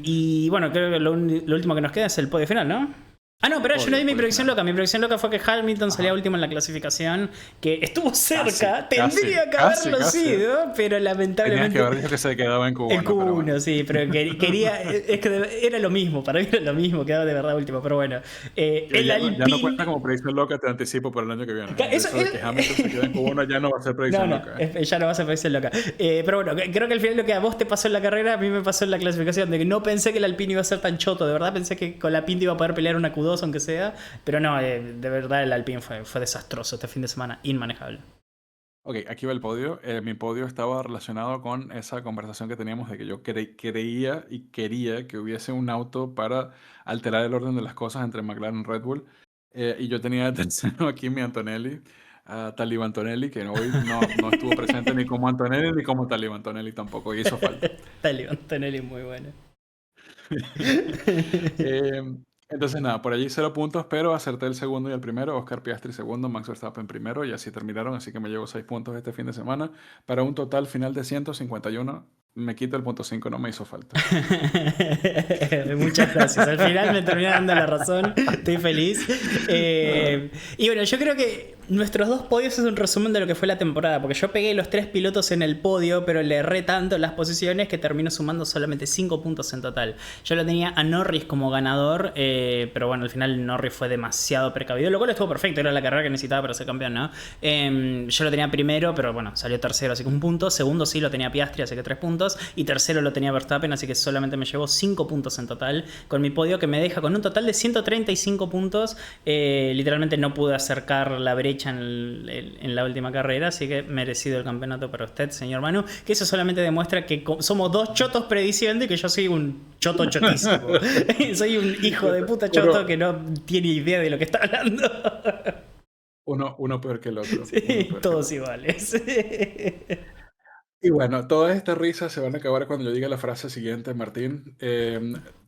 Y bueno, creo que lo último que nos queda es el podio final, ¿no? No, pero yo no di mi predicción loca. Mi predicción loca fue que Hamilton salía último en la clasificación, que estuvo cerca, tendría que haberlo sido, pero lamentablemente... Tenías que haber dicho que se quedaba en Q1. En Q1, bueno. Sí, pero quería... Es que era lo mismo, para mí era lo mismo, quedaba de verdad último, pero bueno. Ya no cuenta como predicción loca, te anticipo para el año que viene. Eso de que Hamilton se queda en Q1 ya no va a ser predicción loca. Ya no va a ser predicción loca. Pero bueno, creo que al final lo que a vos te pasó en la carrera, a mí me pasó en la clasificación, de que no pensé que el Alpine iba a ser tan choto, de verdad pensé que con la Pinto iba a poder pelear una Q2 aunque sea, pero no, de verdad el Alpine fue desastroso este fin de semana, inmanejable. Ok, aquí va el podio. Mi podio estaba relacionado con esa conversación que teníamos de que yo creía y quería que hubiese un auto para alterar el orden de las cosas entre McLaren y Red Bull. Y yo tenía de tercero aquí mi Antonelli, Talib Antonelli, que hoy no estuvo presente ni como Antonelli ni como Talib Antonelli tampoco, y hizo falta. Talib Antonelli muy bueno. Entonces nada, por allí 0 puntos, pero acerté el segundo y el primero. Oscar Piastri segundo, Max Verstappen primero, y así terminaron. Así que me llevo 6 puntos este fin de semana para un total final de 151. Me quito el punto 5, no me hizo falta. Muchas gracias. Al final me termina dando la razón. Estoy feliz. Y bueno, yo creo que Nuestros dos podios es un resumen de lo que fue la temporada, porque yo pegué los 3 pilotos en el podio, pero le erré tanto en las posiciones que termino sumando solamente 5 puntos en total. Yo lo tenía a Norris como ganador, pero bueno, al final Norris fue demasiado precavido, lo cual estuvo perfecto, era la carrera que necesitaba para ser campeón, ¿no? Yo lo tenía primero, pero bueno, salió tercero, así que 1 punto. Segundo sí lo tenía Piastri, así que 3 puntos. Y tercero lo tenía Verstappen, así que solamente me llevó 5 puntos en total con mi podio, que me deja con un total de 135 puntos. Literalmente no pude acercar la brecha en la última carrera, así que merecido el campeonato para usted, señor Manu, que eso solamente demuestra que somos dos chotos prediciendo y que yo soy un choto chotísimo. Soy un hijo de puta choto que no tiene idea de lo que está hablando. Uno peor que el otro. Sí, todos iguales. Y bueno, todas estas risas se van a acabar cuando yo diga la frase siguiente, Martín.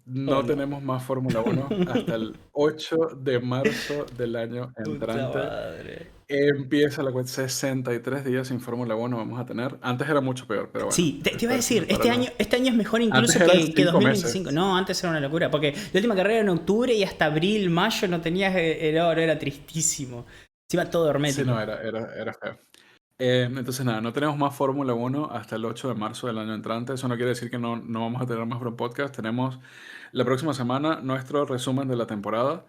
No tenemos más Fórmula 1 hasta el 8 de marzo del año entrante. Empieza la cuenta, 63 días sin Fórmula 1 vamos a tener. Antes era mucho peor, pero bueno. Sí, te iba a decir, este año es mejor incluso que 2025. Meses. No, antes era una locura, porque la última carrera era en octubre y hasta abril, mayo no tenías el oro, era tristísimo. Se iba todo hermético. Sí, no, era feo. Entonces nada, no tenemos más Fórmula 1 hasta el 8 de marzo del año entrante. Eso no quiere decir que no vamos a tener más Bro Podcast. Tenemos la próxima semana nuestro resumen de la temporada,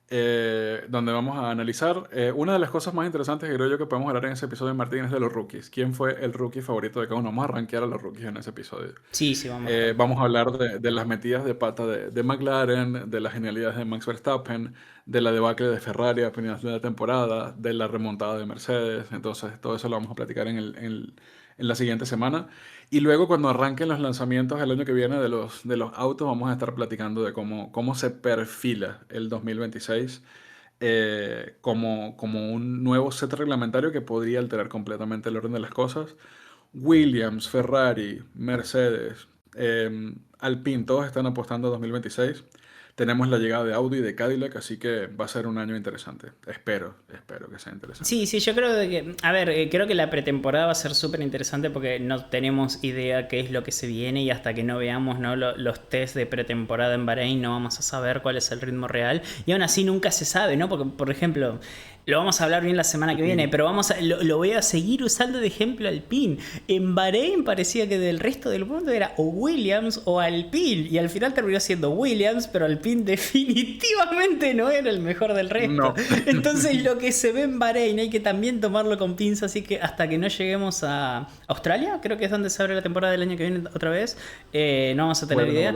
donde vamos a analizar una de las cosas más interesantes que creo yo que podemos hablar en ese episodio, Martín, es de los rookies. ¿Quién fue el rookie favorito de cada uno? Vamos a rankear a los rookies en ese episodio. Sí, vamos. Vamos a hablar de las metidas de pata de McLaren, de las genialidades de Max Verstappen, de la debacle de Ferrari a finales de la temporada, de la remontada de Mercedes. Entonces, todo eso lo vamos a platicar en la siguiente semana. Y luego, cuando arranquen los lanzamientos el año que viene de los autos, vamos a estar platicando de cómo se perfila el 2026 como un nuevo set reglamentario que podría alterar completamente el orden de las cosas. Williams, Ferrari, Mercedes, Alpine, todos están apostando a 2026. Tenemos la llegada de Audi y de Cadillac, así que va a ser un año interesante. Espero que sea interesante. Sí, yo creo que, creo que la pretemporada va a ser súper interesante porque no tenemos idea qué es lo que se viene y hasta que no veamos, ¿no?, los test de pretemporada en Bahrein no vamos a saber cuál es el ritmo real. Y aún así nunca se sabe, ¿no? Porque, por ejemplo, lo vamos a hablar bien la semana que viene, pero lo voy a seguir usando de ejemplo Alpine. En Bahrein parecía que del resto del mundo era o Williams o Alpine, y al final terminó siendo Williams, pero Alpine definitivamente no era el mejor del resto. No. Entonces lo que se ve en Bahrein hay que también tomarlo con pinzas, así que hasta que no lleguemos a Australia, creo que es donde se abre la temporada del año que viene otra vez, no vamos a tener idea.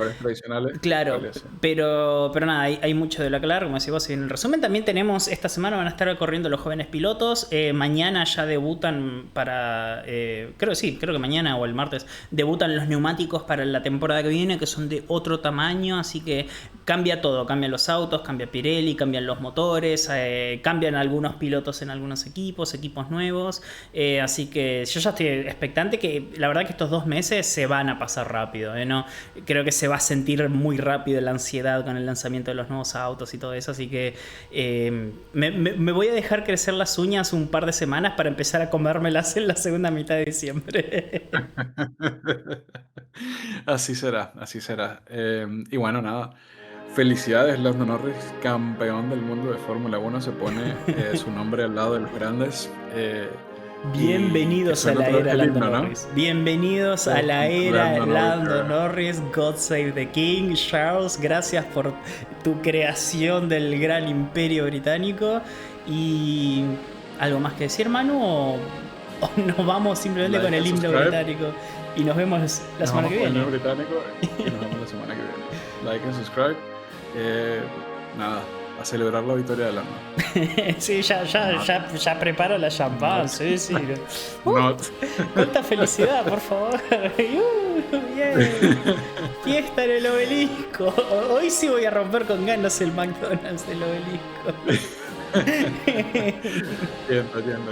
Claro, pero nada, hay mucho de lo que hablar, como decís vos en el resumen. También tenemos, esta semana van a estar corriendo los jóvenes pilotos, mañana ya debutan creo que mañana o el martes debutan los neumáticos para la temporada que viene, que son de otro tamaño, así que cambia todo, cambian los autos, cambia Pirelli, cambian los motores, cambian algunos pilotos en algunos equipos nuevos, así que yo ya estoy expectante, que la verdad que estos 2 meses se van a pasar rápido, ¿no? Creo que se va a sentir muy rápido la ansiedad con el lanzamiento de los nuevos autos y todo eso, así que me voy a dejar crecer las uñas un par de semanas para empezar a comérmelas en la segunda mitad de diciembre. Así será. Y bueno, nada. Felicidades, Lando Norris, campeón del mundo de Fórmula 1. Se pone su nombre al lado de los grandes. Bienvenidos a la era Lando Norris. Bienvenidos a la era Lando Norris. God save the King. Charles, gracias por tu creación del gran imperio británico. Y ¿algo más que decir, Manu? ¿O nos vamos simplemente con el himno británico y nos vemos la semana que viene? Nos vemos con el himno británico y nos vemos la semana que viene. Like and subscribe. Nada, a celebrar la victoria de Lando. Sí, ya preparo la champán. Sí. Cuánta felicidad, por favor. Fiesta en el Obelisco. Hoy sí voy a romper con ganas el McDonald's del Obelisco. Entiendo.